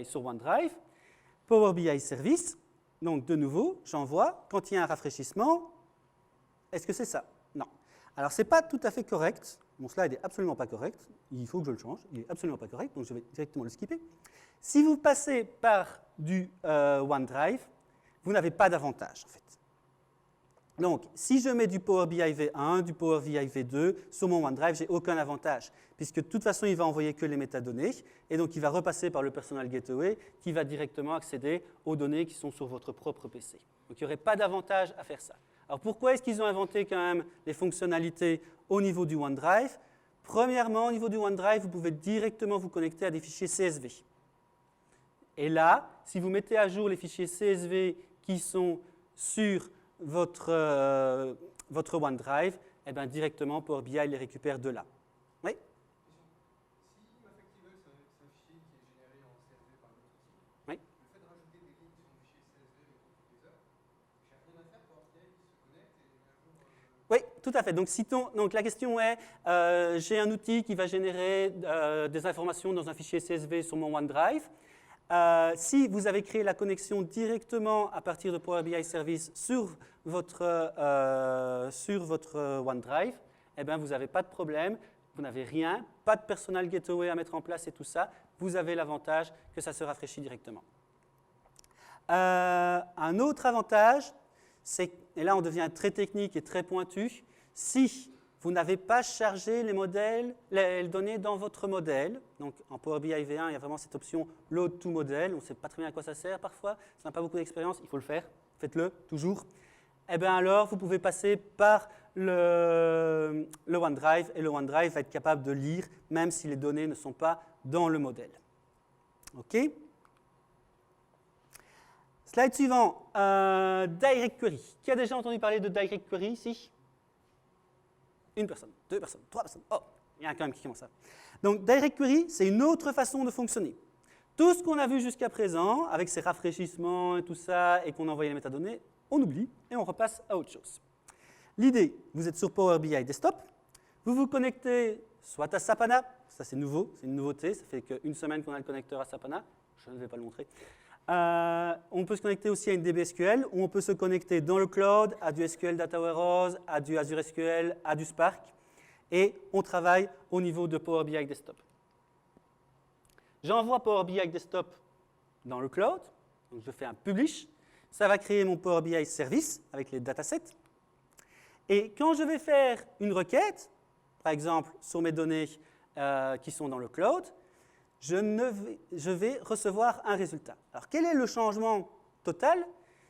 sur OneDrive. Power BI Service. Donc, de nouveau, j'envoie. Quand il y a un rafraîchissement, est-ce que c'est ça? Non. Alors, ce n'est pas tout à fait correct. Mon slide n'est absolument pas correct. Il faut que je le change. Il n'est absolument pas correct, donc je vais directement le skipper. Si vous passez par du OneDrive, vous n'avez pas d'avantage, en fait. Donc, si je mets du Power BI V1, du Power BI V2 sur mon OneDrive, je n'ai aucun avantage, puisque de toute façon, il va envoyer que les métadonnées, et donc il va repasser par le Personal Gateway, qui va directement accéder aux données qui sont sur votre propre PC. Donc, il n'y aurait pas d'avantage à faire ça. Alors, pourquoi est-ce qu'ils ont inventé quand même les fonctionnalités au niveau du OneDrive? Premièrement, au niveau du OneDrive, vous pouvez directement vous connecter à des fichiers CSV. Et là, si vous mettez à jour les fichiers CSV qui sont sur votre OneDrive, eh bien, directement Power BI les récupère de là. Oui? Si effectivement c'est un fichier qui est généré en CSV par notre outil, oui? le fait de rajouter des lignes sur le fichier CSV toutes les heures, j'ai rien à faire pour Power BI qui se connecte et met à jour. Oui, tout à fait. Donc la question est, j'ai un outil qui va générer des informations dans un fichier CSV sur mon OneDrive. Si vous avez créé la connexion directement à partir de Power BI Service sur votre OneDrive, eh bien, vous n'avez pas de problème, vous n'avez rien, pas de Personal Gateway à mettre en place et tout ça. Vous avez l'avantage que ça se rafraîchit directement. Un autre avantage, c'est, et là on devient très technique et très pointu, si vous n'avez pas chargé les données dans votre modèle. Donc en Power BI V1, il y a vraiment cette option Load to Model. On ne sait pas très bien à quoi ça sert parfois. Ça n'a pas beaucoup d'expérience, il faut le faire. Faites-le, toujours. Et bien alors, vous pouvez passer par le OneDrive et le OneDrive va être capable de lire même si les données ne sont pas dans le modèle. OK? Slide suivant. Direct Query. Qui a déjà entendu parler de Direct Query ici? Une personne, deux personnes, trois personnes. Oh, il y en a quand même qui commence à. Donc, Direct Query, c'est une autre façon de fonctionner. Tout ce qu'on a vu jusqu'à présent, avec ces rafraîchissements et tout ça, et qu'on envoyait les métadonnées, on oublie et on repasse à autre chose. L'idée, vous êtes sur Power BI Desktop, vous vous connectez soit à Sapana, ça c'est nouveau, c'est une nouveauté, ça fait qu'une semaine qu'on a le connecteur à Sapana, je ne vais pas le montrer. On peut se connecter aussi à une DBSQL, ou on peut se connecter dans le cloud, à du SQL Data Warehouse, à du Azure SQL, à du Spark, et on travaille au niveau de Power BI Desktop. J'envoie Power BI Desktop dans le cloud, donc je fais un publish, ça va créer mon Power BI Service avec les datasets, et quand je vais faire une requête, par exemple sur mes données qui sont dans le cloud, je vais recevoir un résultat. Alors, quel est le changement total?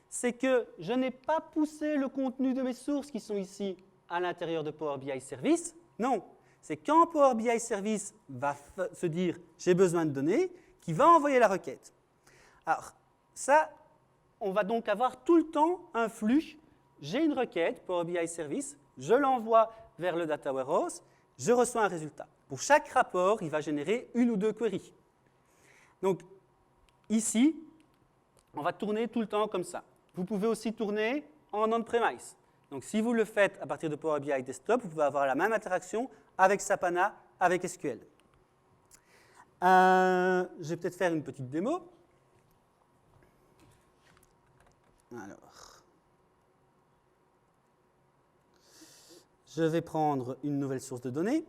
C'est que je n'ai pas poussé le contenu de mes sources qui sont ici à l'intérieur de Power BI Service. Non, c'est quand Power BI Service va se dire « j'ai besoin de données », qui va envoyer la requête. Alors, ça, on va donc avoir tout le temps un flux. J'ai une requête, Power BI Service, je l'envoie vers le Data Warehouse, je reçois un résultat. Pour chaque rapport, il va générer une ou deux queries. Donc, ici, on va tourner tout le temps comme ça. Vous pouvez aussi tourner en on-premise. Donc, si vous le faites à partir de Power BI Desktop, vous pouvez avoir la même interaction avec Sapana, avec SQL. Je vais peut-être faire une petite démo. Alors, je vais prendre une nouvelle source de données.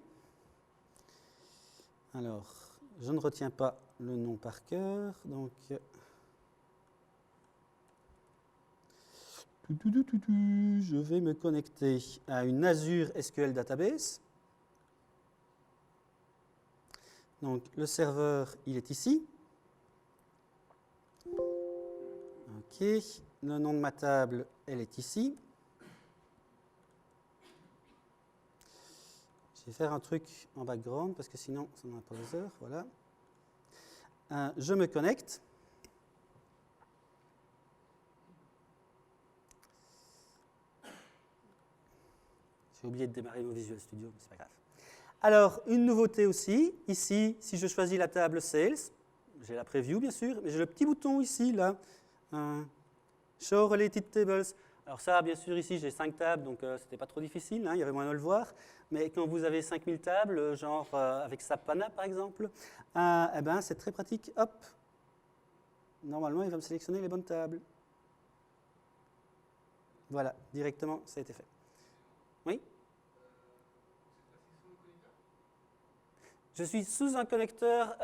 Alors, je ne retiens pas le nom par cœur, donc je vais me connecter à une Azure SQL Database. Donc, le serveur, il est ici. OK, le nom de ma table, elle est ici. Je vais faire un truc en background parce que sinon, ça n'en a pas les heures. Voilà. Je me connecte. J'ai oublié de démarrer mon Visual Studio, mais ce n'est pas grave. Alors, une nouveauté aussi. Ici, si je choisis la table Sales, j'ai la preview bien sûr, mais j'ai le petit bouton ici, là, Show Related Tables Alors ça, bien sûr, ici, j'ai 5 tables, donc c'était pas trop difficile, hein, il y avait moyen de le voir. Mais quand vous avez 5000 tables, genre avec Sapana, par exemple, eh ben, c'est très pratique. Hop, normalement, il va me sélectionner les bonnes tables. Voilà, directement, ça a été fait. Oui? Je suis sous un connecteur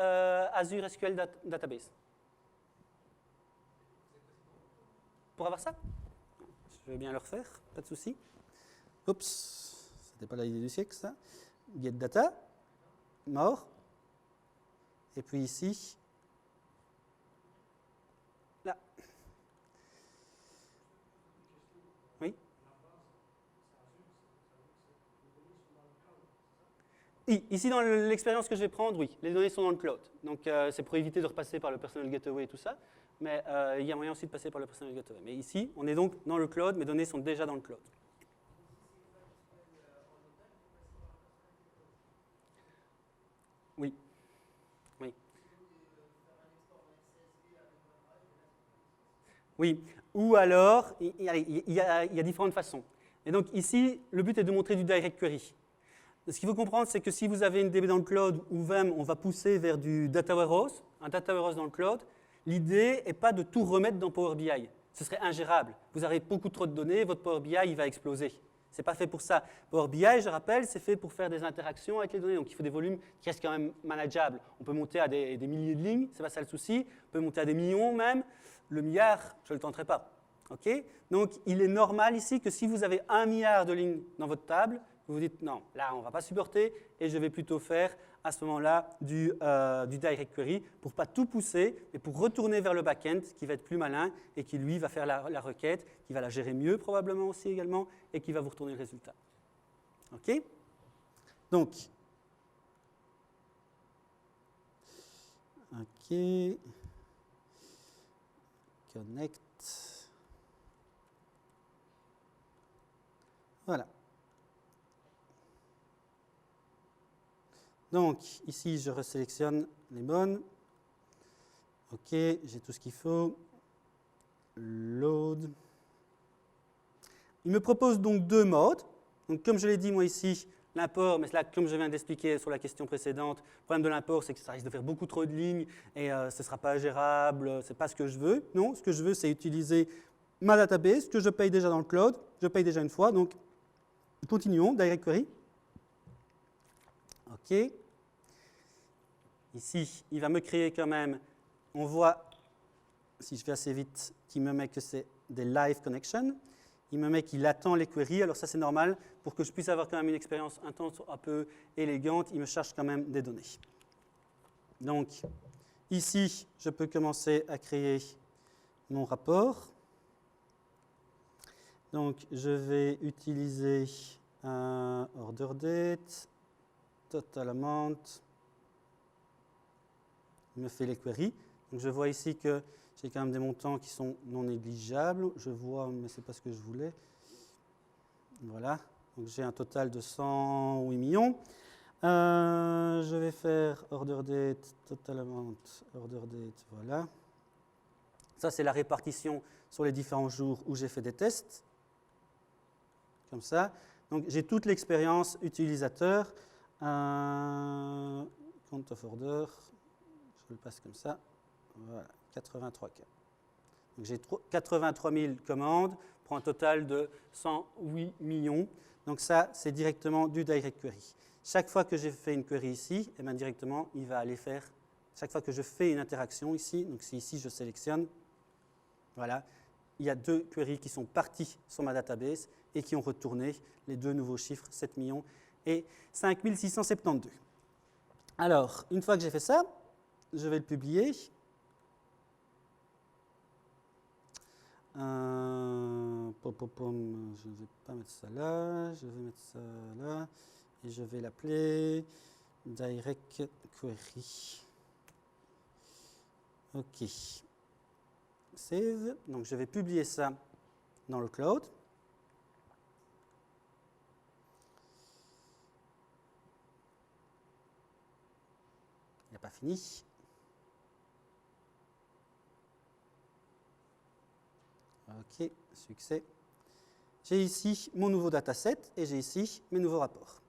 Azure SQL Database. Pour avoir ça? Je vais bien le refaire, pas de souci. Oups, c'était pas l'idée du siècle, ça. Get data, mort. Et puis ici, là. Oui. Ici, dans l'expérience que je vais prendre, oui, les données sont dans le cloud. Donc, c'est pour éviter de repasser par le personal gateway et tout ça. Mais il y a moyen aussi de passer par le personal gateway. Mais ici, on est donc dans le cloud, mes données sont déjà dans le cloud. Oui. Oui. Oui. Ou alors, il y a différentes façons. Et donc ici, le but est de montrer du direct query. Ce qu'il faut comprendre, c'est que si vous avez une DB dans le cloud ou même on va pousser vers du data warehouse, un data warehouse dans le cloud, l'idée n'est pas de tout remettre dans Power BI. Ce serait ingérable. Vous avez beaucoup trop de données, votre Power BI il va exploser. Ce n'est pas fait pour ça. Power BI, je rappelle, c'est fait pour faire des interactions avec les données. Donc il faut des volumes qui restent quand même manageables. On peut monter à des milliers de lignes, ce n'est pas ça le souci. On peut monter à des millions même. Le milliard, je ne le tenterai pas. Okay. Donc il est normal ici que si vous avez 1 milliard de lignes dans votre table, vous vous dites non, là on ne va pas supporter et je vais plutôt faire à ce moment-là du direct query pour ne pas tout pousser, mais pour retourner vers le back-end qui va être plus malin et qui lui va faire la requête, qui va la gérer mieux probablement aussi également et qui va vous retourner le résultat. OK? Donc, OK, connect. Voilà. Donc, ici, je resélectionne les bonnes. OK, j'ai tout ce qu'il faut. Load. Il me propose donc 2 modes. Donc, comme je l'ai dit, moi, ici, l'import, mais là, comme je viens d'expliquer sur la question précédente, le problème de l'import, c'est que ça risque de faire beaucoup trop de lignes et ce ne sera pas gérable, ce n'est pas ce que je veux. Non, ce que je veux, c'est utiliser ma database, que je paye déjà dans le cloud. Je paye déjà une fois, donc continuons, direct query. OK. Ici, il va me créer quand même, on voit, si je fais assez vite, qu'il me met que c'est des live connections. Il me met qu'il attend les queries, alors ça c'est normal, pour que je puisse avoir quand même une expérience intense, un peu élégante, il me charge quand même des données. Donc, ici, je peux commencer à créer mon rapport. Donc, je vais utiliser un order date, total amount, il me fait les queries. Donc, je vois ici que j'ai quand même des montants qui sont non négligeables. Je vois, mais ce n'est pas ce que je voulais. Voilà. Donc, j'ai un total de 108 millions. Je vais faire order date, total amount, order date, voilà. Ça, c'est la répartition sur les différents jours où j'ai fait des tests. Comme ça. Donc, j'ai toute l'expérience utilisateur. Count of order, je le passe comme ça. Voilà, 83 cas. Donc, j'ai 83 000 commandes pour un total de 108 millions. Donc, ça, c'est directement du direct query. Chaque fois que j'ai fait une query ici, eh bien, directement, il va aller faire. Chaque fois que je fais une interaction ici, donc si ici je sélectionne, voilà, il y a 2 queries qui sont parties sur ma database et qui ont retourné les 2 nouveaux chiffres, 7 millions et 5 672. Alors, une fois que j'ai fait ça, je vais le publier. Je ne vais pas mettre ça là, je vais mettre ça là, et je vais l'appeler Direct Query. OK. Save. Donc, je vais publier ça dans le cloud. Il n'a pas fini. OK, succès. j'ai ici mon nouveau dataset et j'ai ici mes nouveaux rapports.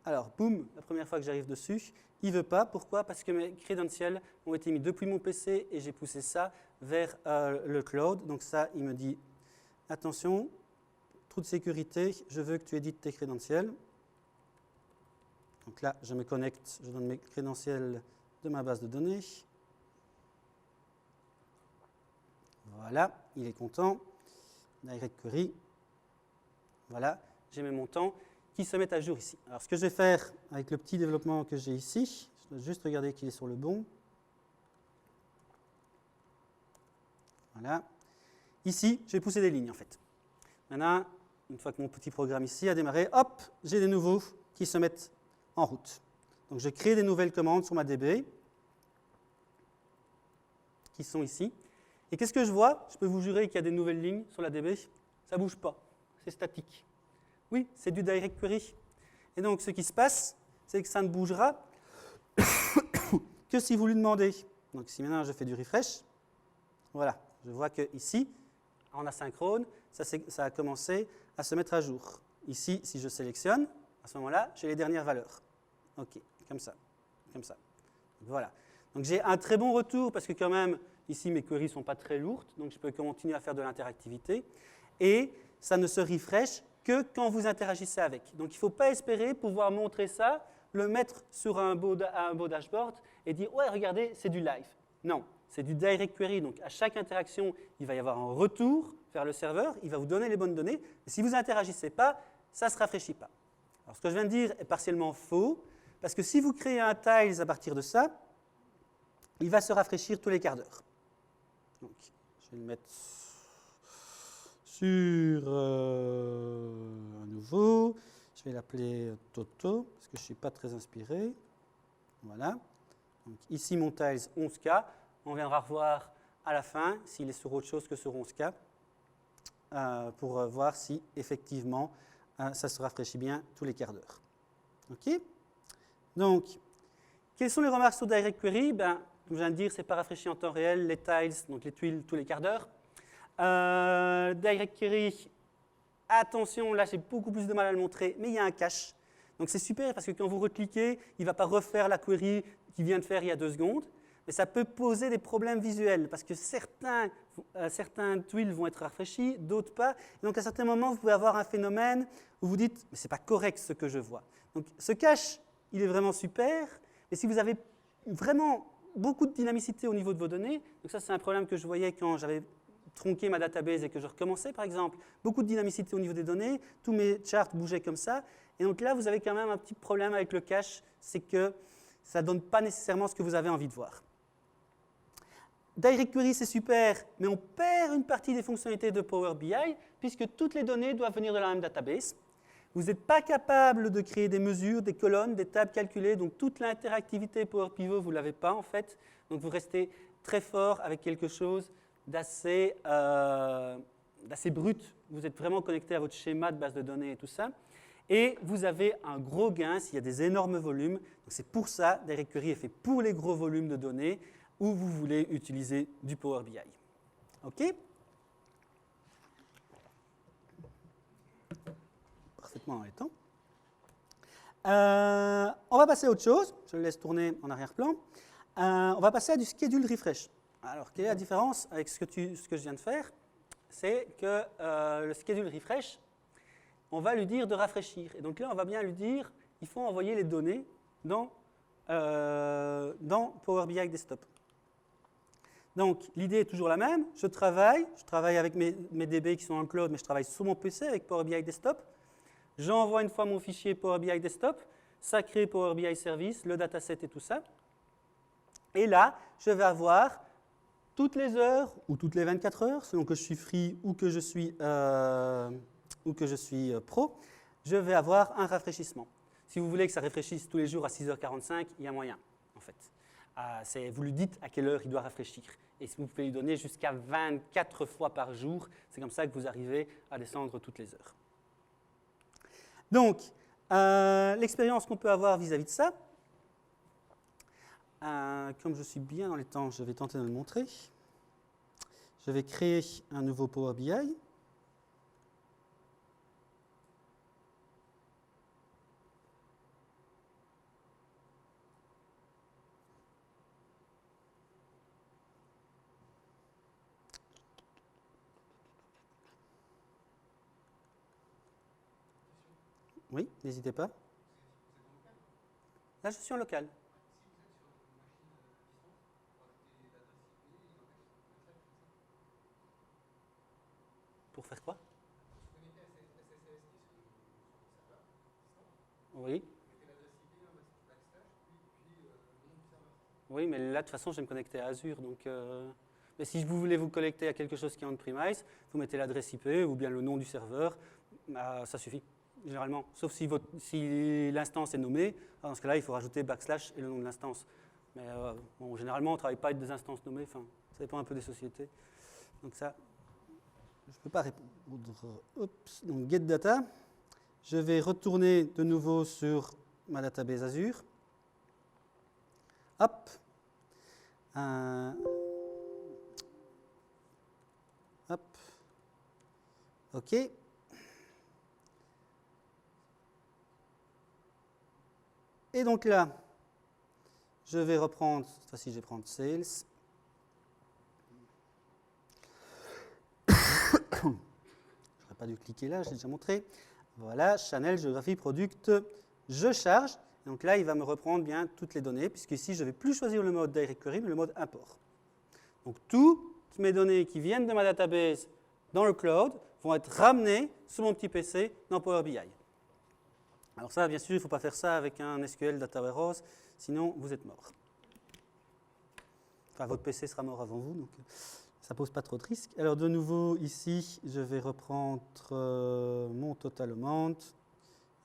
Alors, boum, la première fois que j'arrive dessus, il ne veut pas. Pourquoi? Parce que mes credentials ont été mis depuis mon PC et j'ai poussé ça vers le cloud. Donc ça, il me dit, attention, trou de sécurité, je veux que tu édites tes credentials. Donc là, je me connecte, je donne mes credentials de ma base de données. Voilà, il est content. Direct query. Voilà, j'ai mes montants qui se mettent à jour ici. Alors, ce que je vais faire avec le petit développement que j'ai ici, je dois juste regarder qu'il est sur le bon. Voilà. Ici, je vais pousser des lignes, en fait. Maintenant, une fois que mon petit programme ici a démarré, hop, j'ai des nouveaux qui se mettent en route. Donc, je crée des nouvelles commandes sur ma DB qui sont ici. Et qu'est-ce que je vois? Je peux vous jurer qu'il y a des nouvelles lignes sur la DB. Ça ne bouge pas. C'est statique. Oui, c'est du direct query. Et donc, ce qui se passe, c'est que ça ne bougera que si vous lui demandez. Donc, si maintenant je fais du refresh, voilà, je vois qu'ici, en asynchrone, ça a commencé à se mettre à jour. Ici, si je sélectionne, à ce moment-là, j'ai les dernières valeurs. OK, comme ça, comme ça. Voilà. Donc, j'ai un très bon retour parce que quand même, ici, mes queries ne sont pas très lourdes, donc je peux continuer à faire de l'interactivité. Et ça ne se refresh que quand vous interagissez avec. Donc, il ne faut pas espérer pouvoir montrer ça, le mettre sur un beau dashboard et dire « Ouais, regardez, c'est du live ». Non, c'est du direct query. Donc, à chaque interaction, il va y avoir un retour vers le serveur, il va vous donner les bonnes données. Et si vous n'interagissez pas, ça ne se rafraîchit pas. Alors, ce que je viens de dire est partiellement faux, parce que si vous créez un tiles à partir de ça, il va se rafraîchir tous les quarts d'heure. Donc, je vais le mettre sur un nouveau. Je vais l'appeler Toto, parce que je ne suis pas très inspiré. Voilà. Donc, ici, mon tiles 11K. On viendra revoir à la fin s'il est sur autre chose que sur 11K pour voir si, effectivement, ça se rafraîchit bien tous les quarts d'heure. OK? Donc, quelles sont les remarques sur Direct Query? Ben, comme je viens de dire, ce n'est pas rafraîchi en temps réel, les tiles, donc les tuiles tous les quarts d'heure. Direct Query, attention, là j'ai beaucoup plus de mal à le montrer, mais il y a un cache. Donc c'est super parce que quand vous recliquez, il ne va pas refaire la query qu'il vient de faire il y a 2 secondes, mais ça peut poser des problèmes visuels parce que certains tuiles vont être rafraîchis, d'autres pas. Et donc à certains moments, vous pouvez avoir un phénomène où vous dites « mais ce n'est pas correct ce que je vois ». Donc ce cache, il est vraiment super, mais si vous avez vraiment beaucoup de dynamicité au niveau de vos données, donc ça c'est un problème que je voyais quand j'avais tronqué ma database et que je recommençais par exemple, beaucoup de dynamicité au niveau des données, tous mes charts bougeaient comme ça, et donc là vous avez quand même un petit problème avec le cache, c'est que ça ne donne pas nécessairement ce que vous avez envie de voir. Direct Query c'est super, mais on perd une partie des fonctionnalités de Power BI puisque toutes les données doivent venir de la même database. Vous n'êtes pas capable de créer des mesures, des colonnes, des tables calculées, donc toute l'interactivité Power Pivot, vous ne l'avez pas en fait. Donc vous restez très fort avec quelque chose d'assez brut. Vous êtes vraiment connecté à votre schéma de base de données et tout ça. Et vous avez un gros gain s'il y a des énormes volumes. C'est pour ça que Direct Query est fait pour les gros volumes de données où vous voulez utiliser du Power BI. OK ? Parfaitement dans les temps. On va passer à autre chose. Je le laisse tourner en arrière-plan. On va passer à du schedule refresh. Alors, quelle est la différence avec ce que je viens de faire? C'est que le schedule refresh, on va lui dire de rafraîchir. Et donc là, on va bien lui dire, il faut envoyer les données dans Power BI Desktop. Donc, l'idée est toujours la même. Je travaille avec mes DB qui sont en cloud, mais je travaille sur mon PC avec Power BI Desktop. J'envoie une fois mon fichier Power BI Desktop, ça crée Power BI Service, le dataset et tout ça. Et là, je vais avoir toutes les heures ou toutes les 24 heures, selon que je suis free ou que je suis pro, je vais avoir un rafraîchissement. Si vous voulez que ça rafraîchisse tous les jours à 6h45, il y a moyen, en fait. Vous lui dites à quelle heure il doit rafraîchir. Et vous pouvez lui donner jusqu'à 24 fois par jour. C'est comme ça que vous arrivez à descendre toutes les heures. Donc, l'expérience qu'on peut avoir vis-à-vis de ça, comme je suis bien dans les temps, je vais tenter de le montrer. Je vais créer un nouveau Power BI. Oui, n'hésitez pas. Là, je suis en local. Pour faire quoi? Oui. Oui, mais là, de toute façon, je vais me connecter à Azure. Donc, mais si vous voulez vous connecter à quelque chose qui est on-premise, vous mettez l'adresse IP ou bien le nom du serveur, bah, ça suffit, généralement. Sauf si l'instance est nommée, dans ce cas-là, il faut rajouter backslash et le nom de l'instance. Mais bon, généralement, on ne travaille pas avec des instances nommées, enfin, ça dépend un peu des sociétés. Donc ça, je ne peux pas répondre. Oups. Donc get data. Je vais retourner de nouveau sur ma database Azure. Hop. Hop. OK. Et donc là, je vais reprendre, cette fois-ci je vais prendre Sales. Je n'aurais pas dû cliquer là, je l'ai déjà montré. Voilà, Channel, géographie, product, je charge. Donc là, il va me reprendre bien toutes les données, puisqu'ici, je ne vais plus choisir le mode Direct Query, mais le mode import. Donc toutes mes données qui viennent de ma database dans le cloud vont être ramenées sur mon petit PC dans Power BI. Alors ça, bien sûr, il ne faut pas faire ça avec un SQL Data Warehouse, sinon vous êtes mort. Enfin, votre PC sera mort avant vous, donc ça ne pose pas trop de risques. Alors de nouveau, ici, je vais reprendre mon total amount.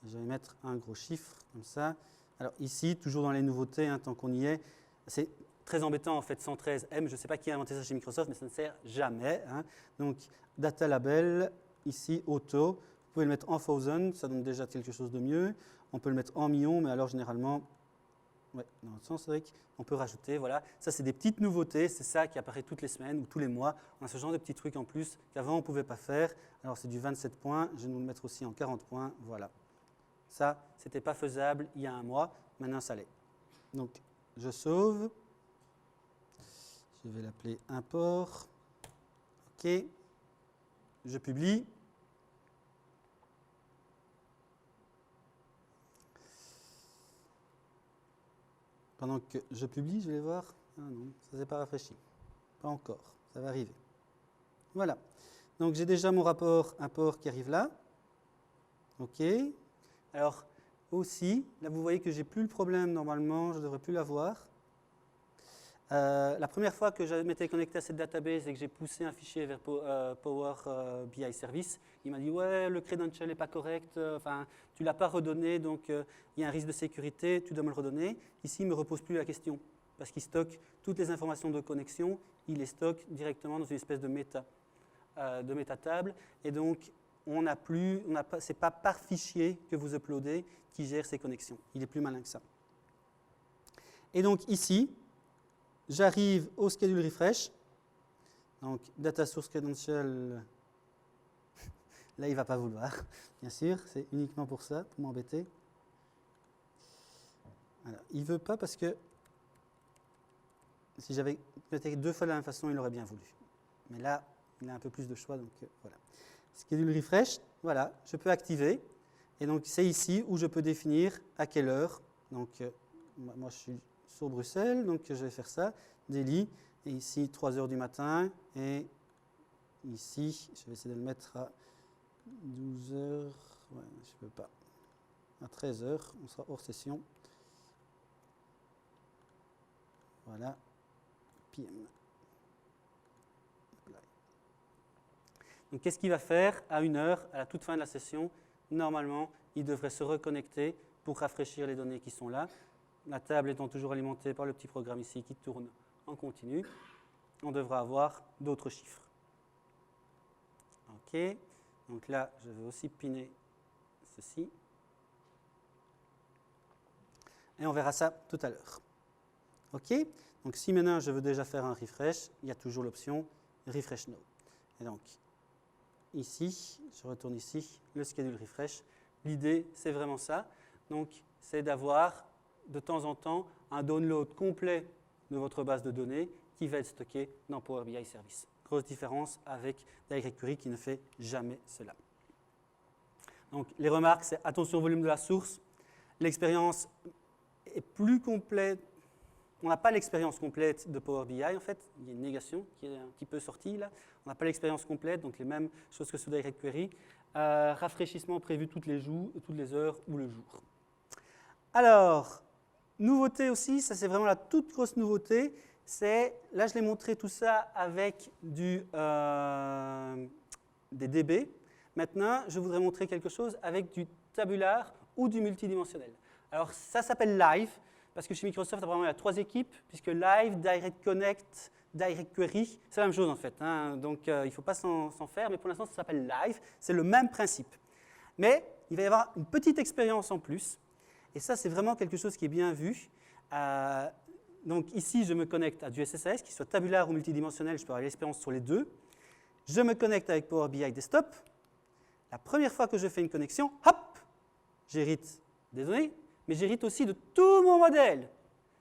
Je vais mettre un gros chiffre, comme ça. Alors ici, toujours dans les nouveautés, hein, tant qu'on y est, c'est très embêtant en fait, 113M, je ne sais pas qui a inventé ça chez Microsoft, mais ça ne sert jamais. Hein. Donc, data label, ici, auto. Vous pouvez le mettre en thousand, ça donne déjà quelque chose de mieux. On peut le mettre en millions, mais alors généralement, ouais, dans le sens, c'est vrai qu'on peut rajouter, voilà. Ça, c'est des petites nouveautés, c'est ça qui apparaît toutes les semaines ou tous les mois. On a ce genre de petits trucs en plus qu'avant on ne pouvait pas faire. Alors, c'est du 27 points, je vais nous le mettre aussi en 40 points, voilà. Ça, ce n'était pas faisable il y a un mois, maintenant ça l'est. Donc, je sauve. Je vais l'appeler import. OK. Je publie. Pendant que je publie, je vais voir. Ah non, ça ne s'est pas rafraîchi. Pas encore. Ça va arriver. Voilà. Donc, j'ai déjà mon rapport import qui arrive là. OK. Alors, aussi, là, vous voyez que je n'ai plus le problème normalement. Je ne devrais plus l'avoir. La première fois que je m'étais connecté à cette database et que j'ai poussé un fichier vers Power BI Service, il m'a dit « Ouais, le credential n'est pas correct, enfin, tu ne l'as pas redonné, donc il y a un risque de sécurité, tu dois me le redonner. » Ici, il ne me repose plus la question, parce qu'il stocke toutes les informations de connexion, il les stocke directement dans une espèce de métatable, et donc ce n'est pas par fichier que vous uploadez qui gère ces connexions. Il est plus malin que ça. Et donc ici, j'arrive au schedule refresh. Donc, data source credential, là, il ne va pas vouloir, bien sûr. C'est uniquement pour ça, pour m'embêter. Il ne veut pas parce que si j'avais peut-être 2 fois de la même façon, il aurait bien voulu. Mais là, il a un peu plus de choix, donc voilà. Schedule refresh, voilà, je peux activer. Et donc, c'est ici où je peux définir à quelle heure. Donc, moi, je suis sur Bruxelles, donc je vais faire ça, daily, et ici 3 heures du matin, et ici, je vais essayer de le mettre à 12 heures, ouais, je ne peux pas, à 13 heures, on sera hors session. Voilà, PM. Donc qu'est-ce qu'il va faire à 1 heure, à la toute fin de la session? Normalement, il devrait se reconnecter pour rafraîchir les données qui sont là. La table étant toujours alimentée par le petit programme ici qui tourne en continu, on devra avoir d'autres chiffres. OK. Donc là, je vais aussi pinner ceci. Et on verra ça tout à l'heure. OK. Donc si maintenant je veux déjà faire un refresh, il y a toujours l'option Refresh Now. Et donc, ici, je retourne ici, le schedule refresh. L'idée, c'est vraiment ça. Donc, c'est d'avoir de temps en temps un download complet de votre base de données qui va être stocké dans Power BI Service. Grosse différence avec Direct Query qui ne fait jamais cela. Donc, les remarques, c'est attention au volume de la source. L'expérience est plus complète. On n'a pas l'expérience complète de Power BI, en fait. Il y a une négation qui est un petit peu sortie, là. On n'a pas l'expérience complète, donc les mêmes choses que sous Direct Query. Rafraîchissement prévu toutes les heures ou le jour. Alors, nouveauté aussi, ça c'est vraiment la toute grosse nouveauté. Là, je l'ai montré tout ça avec des DB. Maintenant, je voudrais montrer quelque chose avec du tabular ou du multidimensionnel. Alors, ça s'appelle Live, parce que chez Microsoft, apparemment, il y a 3 équipes, puisque Live, Direct Connect, Direct Query, c'est la même chose en fait. Donc, il ne faut pas s'en faire, mais pour l'instant, ça s'appelle Live. C'est le même principe. Mais il va y avoir une petite expérience en plus. Et ça, c'est vraiment quelque chose qui est bien vu. Donc ici, je me connecte à du SSAS, qu'il soit tabulaire ou multidimensionnel, je peux avoir l'expérience sur les deux. Je me connecte avec Power BI Desktop. La première fois que je fais une connexion, hop, j'hérite des données, mais j'hérite aussi de tout mon modèle.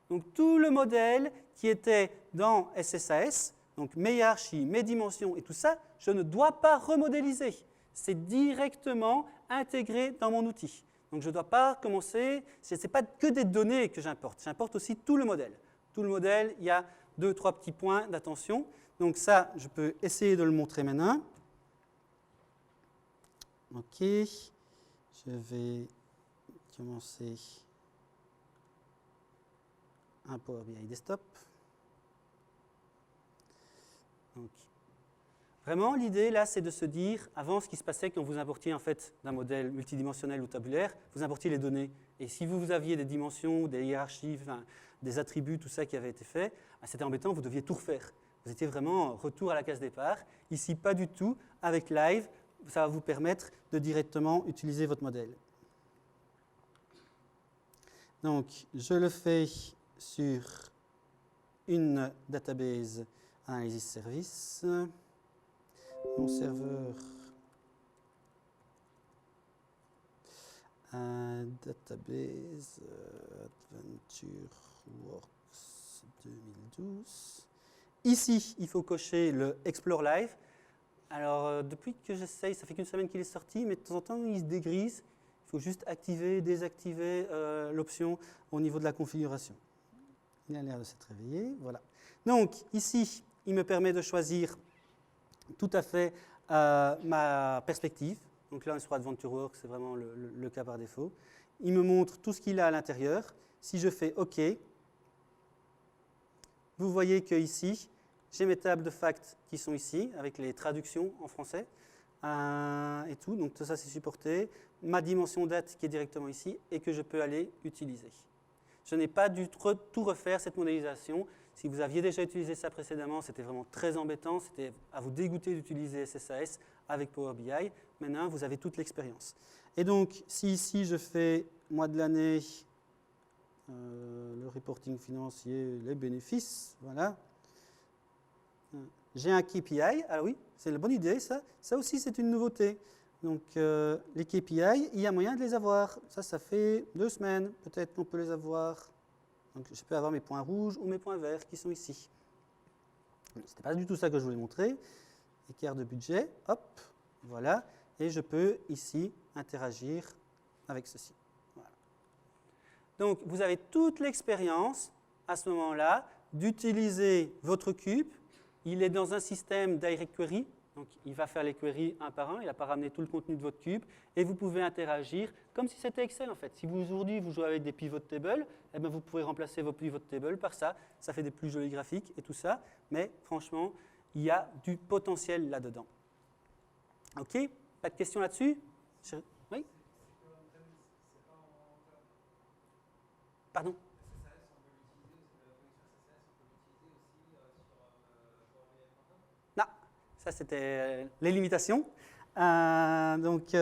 Donc tout le modèle qui était dans SSAS, donc mes hiérarchies, mes dimensions et tout ça, je ne dois pas remodéliser. C'est directement intégré dans mon outil. Donc je ne dois pas commencer, ce n'est pas que des données que j'importe, j'importe aussi tout le modèle. Tout le modèle, il y a 2-3 petits points d'attention. Donc ça, je peux essayer de le montrer maintenant. OK, je vais commencer un Power BI Desktop. Donc, vraiment, l'idée, là, c'est de se dire, avant, ce qui se passait quand vous importiez en fait, d'un modèle multidimensionnel ou tabulaire, vous importiez les données. Et si vous aviez des dimensions, des hiérarchies, enfin, des attributs, tout ça qui avait été fait, c'était embêtant, vous deviez tout refaire. Vous étiez vraiment retour à la case départ. Ici, pas du tout. Avec Live, ça va vous permettre de directement utiliser votre modèle. Donc, je le fais sur une database Analysis Service. Mon serveur database AdventureWorks 2012. Ici, il faut cocher le Explore Live. Alors, depuis que j'essaye, ça fait qu'une semaine qu'il est sorti, mais de temps en temps, il se dégrise. Il faut juste activer, désactiver l'option au niveau de la configuration. Il a l'air de s'être réveillé. Voilà. Donc, ici, il me permet de choisir tout à fait ma perspective. Donc là, sur AdventureWorks, c'est vraiment le cas par défaut. Il me montre tout ce qu'il a à l'intérieur. Si je fais OK, vous voyez qu'ici, j'ai mes tables de facts qui sont ici, avec les traductions en français et tout. Donc tout ça, c'est supporté. Ma dimension date qui est directement ici et que je peux aller utiliser. Je n'ai pas dû tout refaire, cette modélisation. Si vous aviez déjà utilisé ça précédemment, c'était vraiment très embêtant. C'était à vous dégoûter d'utiliser SSAS avec Power BI. Maintenant, vous avez toute l'expérience. Et donc, si ici, je fais mois de l'année, le reporting financier, les bénéfices, voilà. J'ai un KPI. Alors oui, c'est une bonne idée, ça. Ça aussi, c'est une nouveauté. Donc, les KPI, il y a moyen de les avoir. Ça fait 2 semaines, peut-être qu'on peut les avoir. Donc, je peux avoir mes points rouges ou mes points verts qui sont ici. Ce n'était pas du tout ça que je voulais montrer. Écart de budget, hop, voilà. Et je peux ici interagir avec ceci. Voilà. Donc, vous avez toute l'expérience à ce moment-là d'utiliser votre cube. Il est dans un système Direct Query. Donc, il va faire les queries un par un, il n'a pas ramené tout le contenu de votre cube, et vous pouvez interagir comme si c'était Excel en fait. Si vous aujourd'hui vous jouez avec des pivot tables, eh bien, vous pouvez remplacer vos pivot tables par ça, ça fait des plus jolis graphiques et tout ça, mais franchement, il y a du potentiel là-dedans. OK? Pas de questions là-dessus? Oui? Pardon? Ça, c'était les limitations. Donc,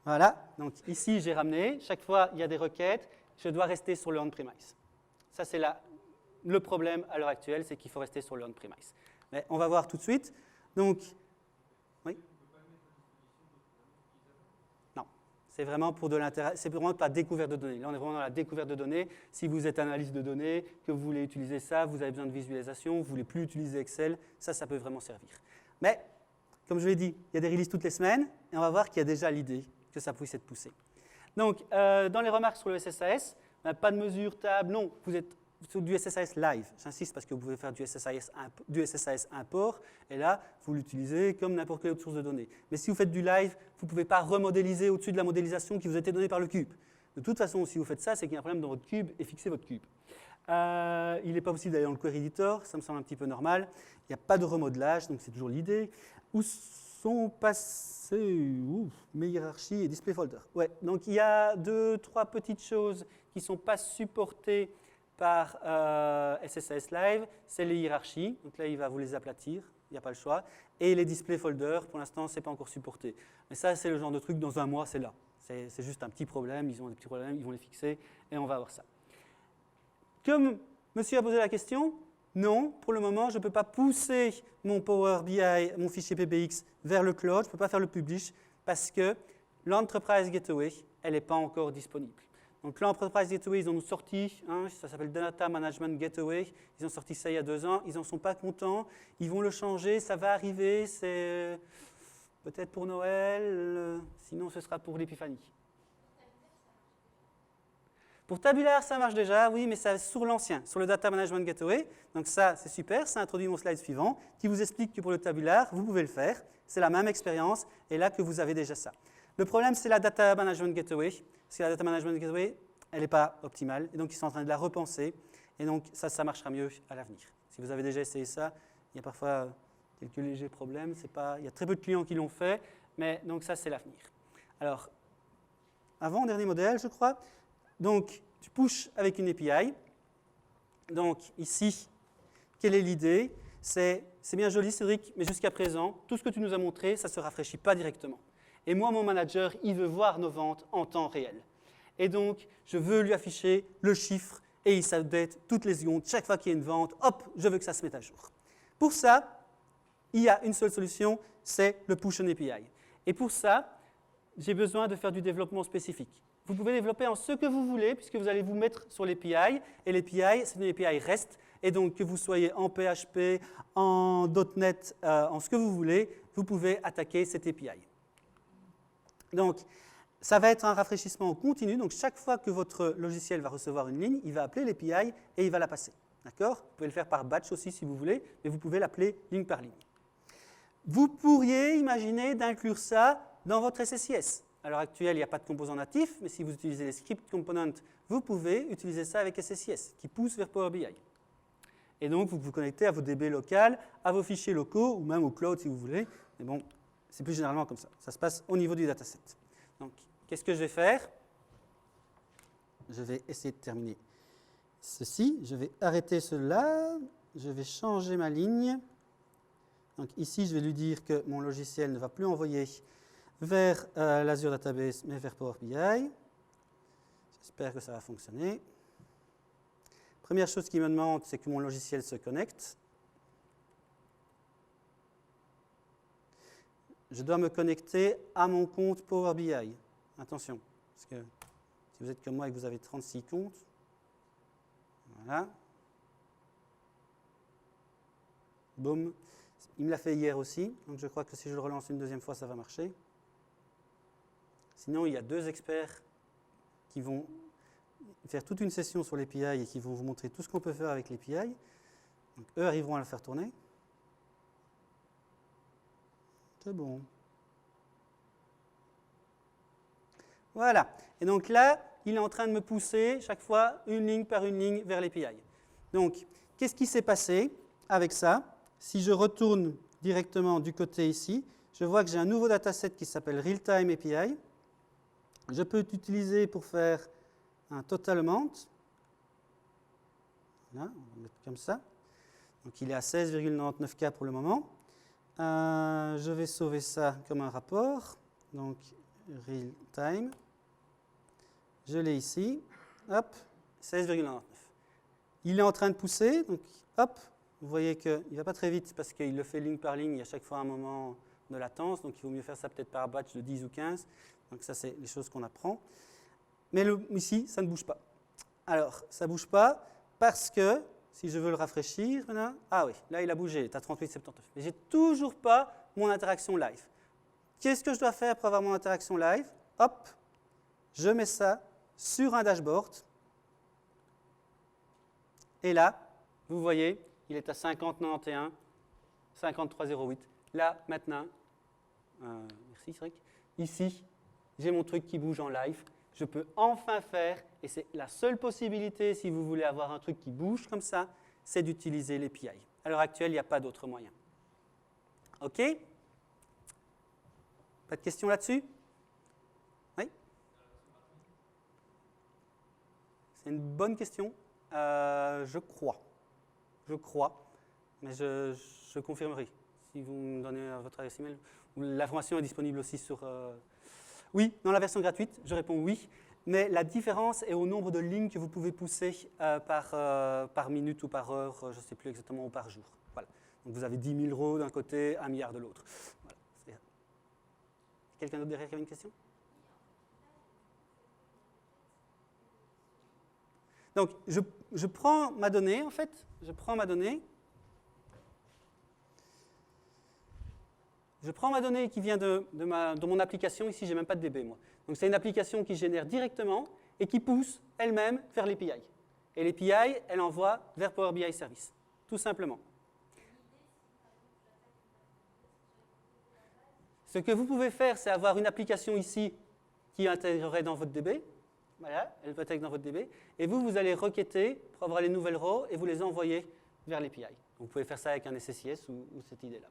voilà. Donc, ici, j'ai ramené. Chaque fois, il y a des requêtes. Je dois rester sur le on-premise. Ça, c'est le problème à l'heure actuelle, c'est qu'il faut rester sur le on-premise. Mais on va voir tout de suite. Donc, oui. Non. C'est vraiment pour de l'intérêt. C'est vraiment pas découverte de données. Là, on est vraiment dans la découverte de données. Si vous êtes analyste de données, que vous voulez utiliser ça, vous avez besoin de visualisation, vous ne voulez plus utiliser Excel, ça peut vraiment servir. Mais comme je l'ai dit, il y a des releases toutes les semaines, et on va voir qu'il y a déjà l'idée que ça puisse être poussé. Donc, dans les remarques sur le SSAS, pas de mesure table, non, vous êtes sur du SSAS live. J'insiste parce que vous pouvez faire du SSAS import, et là, vous l'utilisez comme n'importe quelle autre source de données. Mais si vous faites du live, vous ne pouvez pas remodéliser au-dessus de la modélisation qui vous a été donnée par le cube. De toute façon, si vous faites ça, c'est qu'il y a un problème dans votre cube, et fixez votre cube. Il n'est pas possible d'aller dans le query editor, ça me semble un petit peu normal. Il n'y a pas de remodelage, donc c'est toujours l'idée. Où sont passées mes hiérarchies et display folder. Ouais, donc il y a 2-3 petites choses qui ne sont pas supportées par SSAS Live. C'est les hiérarchies, donc là il va vous les aplatir, il n'y a pas le choix. Et les display folders, pour l'instant, ce n'est pas encore supporté. Mais ça, c'est le genre de truc, dans un mois, c'est là. C'est juste un petit problème, ils ont des petits problèmes, ils vont les fixer, et on va voir ça. Comme monsieur a posé la question, non, pour le moment, je ne peux pas pousser mon Power BI, mon fichier PBX vers le cloud, je ne peux pas faire le publish parce que l'Enterprise Gateway, elle n'est pas encore disponible. Donc l'Enterprise Gateway, ils ont sorti, ça s'appelle Data Management Gateway, ils ont sorti ça il y a 2 ans, ils n'en sont pas contents, ils vont le changer, ça va arriver, c'est peut-être pour Noël, sinon ce sera pour l'Épiphanie. Pour Tabular, ça marche déjà, oui, mais c'est sur l'ancien, sur le Data Management Gateway. Donc ça, c'est super, ça introduit mon slide suivant, qui vous explique que pour le Tabular, vous pouvez le faire. C'est la même expérience, et là que vous avez déjà ça. Le problème, c'est la Data Management Gateway, parce que la Data Management Gateway, elle n'est pas optimale, et donc ils sont en train de la repenser, et donc ça marchera mieux à l'avenir. Si vous avez déjà essayé ça, il y a parfois quelques légers problèmes, il y a très peu de clients qui l'ont fait, mais donc ça, c'est l'avenir. Alors, avant-dernier modèle, je crois. Donc, tu pushes avec une API. Donc, ici, quelle est l'idée? C'est bien joli, Cédric, mais jusqu'à présent, tout ce que tu nous as montré, ça ne se rafraîchit pas directement. Et moi, mon manager, il veut voir nos ventes en temps réel. Et donc, je veux lui afficher le chiffre et il s'update toutes les secondes. Chaque fois qu'il y a une vente, hop, je veux que ça se mette à jour. Pour ça, il y a une seule solution, c'est le push on API. Et pour ça, j'ai besoin de faire du développement spécifique. Vous pouvez développer en ce que vous voulez, puisque vous allez vous mettre sur l'API. Et l'API, c'est une API REST. Et donc, que vous soyez en PHP, en .NET, en ce que vous voulez, vous pouvez attaquer cette API. Donc, ça va être un rafraîchissement continu. Donc, chaque fois que votre logiciel va recevoir une ligne, il va appeler l'API et il va la passer. D'accord? Vous pouvez le faire par batch aussi si vous voulez, mais vous pouvez l'appeler ligne par ligne. Vous pourriez imaginer d'inclure ça dans votre SSIS. À l'heure actuelle, il n'y a pas de composants natifs, mais si vous utilisez les script components, vous pouvez utiliser ça avec SSIS, qui pousse vers Power BI. Et donc, vous vous connectez à vos DB locales, à vos fichiers locaux, ou même au cloud si vous voulez. Mais bon, c'est plus généralement comme ça. Ça se passe au niveau du dataset. Donc, qu'est-ce que je vais faire? Je vais essayer de terminer ceci. Je vais arrêter cela. Je vais changer ma ligne. Donc, ici, je vais lui dire que mon logiciel ne va plus envoyer vers l'Azure Database, mais vers Power BI. J'espère que ça va fonctionner. Première chose qu'il me demande, c'est que mon logiciel se connecte. Je dois me connecter à mon compte Power BI. Attention, parce que si vous êtes comme moi et que vous avez 36 comptes, voilà. Boum. Il me l'a fait hier aussi, donc je crois que si je le relance une deuxième fois, ça va marcher. Sinon, il y a 2 experts qui vont faire toute une session sur l'API et qui vont vous montrer tout ce qu'on peut faire avec l'API. Donc, eux arriveront à le faire tourner. C'est bon. Voilà. Et donc là, il est en train de me pousser chaque fois une ligne par une ligne vers l'API. Donc, qu'est-ce qui s'est passé avec ça? Si je retourne directement du côté ici, je vois que j'ai un nouveau dataset qui s'appelle Real-Time API. Je peux l'utiliser pour faire un total amount. Là, on va mettre comme ça. Donc il est à 16,99K pour le moment. Je vais sauver ça comme un rapport. Donc real time. Je l'ai ici. Hop, 16,99. Il est en train de pousser. Donc hop, vous voyez qu'il ne va pas très vite parce qu'il le fait ligne par ligne. Il y a chaque fois un moment de latence. Donc il vaut mieux faire ça peut-être par batch de 10 ou 15. Donc ça, c'est les choses qu'on apprend. Mais ici, ça ne bouge pas. Alors, ça ne bouge pas parce que, si je veux le rafraîchir, ah oui, là, il a bougé, il est à 38,79. Mais je n'ai toujours pas mon interaction live. Qu'est-ce que je dois faire pour avoir mon interaction live? Hop, je mets ça sur un dashboard. Et là, vous voyez, il est à 50,91, 53,08. Là, maintenant, merci Cédric, ici, j'ai mon truc qui bouge en live. Je peux enfin faire, et c'est la seule possibilité si vous voulez avoir un truc qui bouge comme ça, c'est d'utiliser l'API. À l'heure actuelle, il n'y a pas d'autre moyen. OK? Pas de questions là-dessus? Oui? C'est une bonne question. Je crois. Mais je confirmerai. Si vous me donnez votre adresse email, l'information est disponible aussi sur... Oui, dans la version gratuite, je réponds oui. Mais la différence est au nombre de lignes que vous pouvez pousser par minute ou par heure, je ne sais plus exactement, ou par jour. Voilà. Donc vous avez 10 000 rows d'un côté, 1 milliard de l'autre. Voilà. Quelqu'un d'autre derrière qui a une question? Donc, je prends ma donnée, en fait. Je prends ma donnée qui vient de mon application. Ici, je n'ai même pas de DB, moi. Donc, c'est une application qui génère directement et qui pousse elle-même vers l'API. Et l'API, elle envoie vers Power BI Service, tout simplement. Ce que vous pouvez faire, c'est avoir une application ici qui intégrerait dans votre DB. Voilà, elle va intégrer dans votre DB. Et vous allez requêter pour avoir les nouvelles rows et vous les envoyer vers l'API. Vous pouvez faire ça avec un SSIS ou cette idée-là.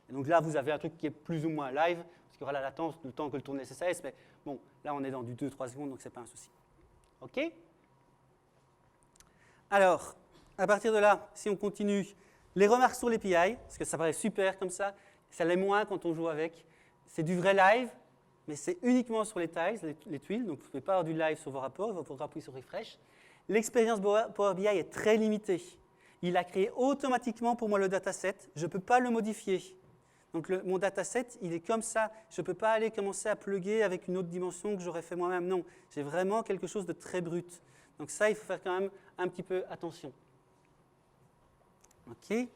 Et donc là, vous avez un truc qui est plus ou moins live, parce qu'il y aura la latence le temps que le tourne SSIS, mais bon, là, on est dans du 2-3 secondes, donc ce n'est pas un souci. OK? Alors, à partir de là, si on continue, les remarques sur l'API, parce que ça paraît super comme ça l'est moins quand on joue avec. C'est du vrai live, mais c'est uniquement sur les tiles, les tuiles, donc vous ne pouvez pas avoir du live sur vos rapports, il faudra appuyer sur Refresh. L'expérience Power BI est très limitée. Il a créé automatiquement pour moi le dataset, je ne peux pas le modifier. Donc mon dataset, il est comme ça, je ne peux pas aller commencer à plugger avec une autre dimension que j'aurais fait moi-même, non. J'ai vraiment quelque chose de très brut. Donc ça, il faut faire quand même un petit peu attention. OK.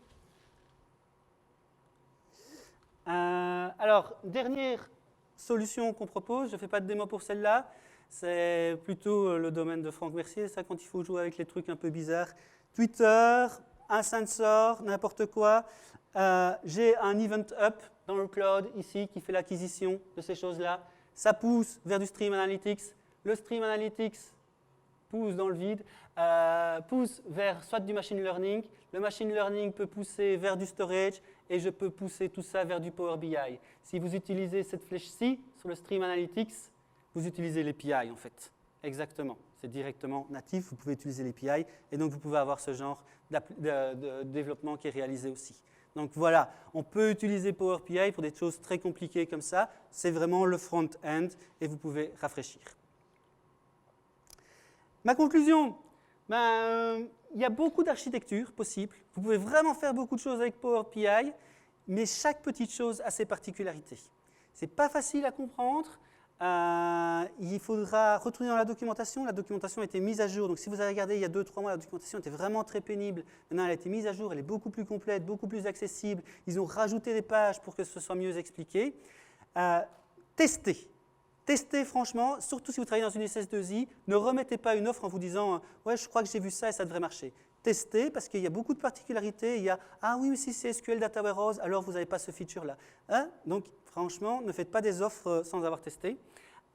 Alors, dernière solution qu'on propose, je ne fais pas de démo pour celle-là, c'est plutôt le domaine de Franck Mercier, ça quand il faut jouer avec les trucs un peu bizarres. Twitter, un sensor, n'importe quoi. J'ai un event up dans le cloud ici qui fait l'acquisition de ces choses-là. Ça pousse vers du stream analytics. Le stream analytics pousse dans le vide, pousse vers soit du machine learning. Le machine learning peut pousser vers du storage et je peux pousser tout ça vers du Power BI. Si vous utilisez cette flèche-ci sur le stream analytics, vous utilisez l'API en fait. Exactement. C'est directement natif, vous pouvez utiliser l'API et donc vous pouvez avoir ce genre de développement qui est réalisé aussi. Donc voilà, on peut utiliser Power BI pour des choses très compliquées comme ça. C'est vraiment le front-end et vous pouvez rafraîchir. Ma conclusion, il y a beaucoup d'architectures possibles. Vous pouvez vraiment faire beaucoup de choses avec Power BI, mais chaque petite chose a ses particularités. Ce n'est pas facile à comprendre. Il faudra retourner dans la documentation. La documentation a été mise à jour. Donc, si vous avez regardé il y a 2-3 mois, la documentation était vraiment très pénible. Maintenant, elle a été mise à jour. Elle est beaucoup plus complète, beaucoup plus accessible. Ils ont rajouté des pages pour que ce soit mieux expliqué. Testez. Testez franchement, surtout si vous travaillez dans une SS2I. Ne remettez pas une offre en vous disant « Ouais, je crois que j'ai vu ça et ça devrait marcher ». Testez parce qu'il y a beaucoup de particularités. Il y a « Ah oui, mais si c'est SQL Data Warehouse, alors vous n'avez pas ce feature-là. Hein » Donc, franchement, ne faites pas des offres sans avoir testé.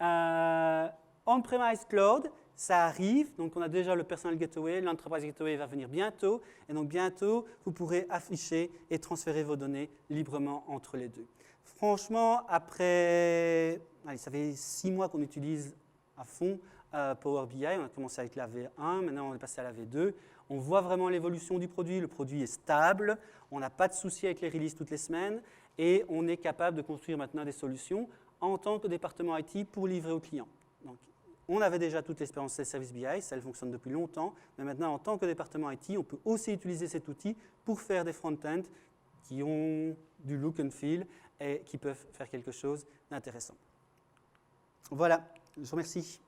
On-premise cloud, ça arrive. Donc, on a déjà le Personal Gateway. L'Enterprise Gateway va venir bientôt. Et donc, bientôt, vous pourrez afficher et transférer vos données librement entre les deux. Franchement, après, ça fait 6 mois qu'on utilise à fond Power BI. On a commencé avec la V1, maintenant on est passé à la V2. On voit vraiment l'évolution du produit. Le produit est stable. On n'a pas de soucis avec les releases toutes les semaines. Et on est capable de construire maintenant des solutions en tant que département IT pour livrer aux clients. Donc, on avait déjà toute l'expérience Self-Service BI, ça elle fonctionne depuis longtemps. Mais maintenant, en tant que département IT, on peut aussi utiliser cet outil pour faire des front-ends qui ont du look and feel et qui peuvent faire quelque chose d'intéressant. Voilà, je vous remercie.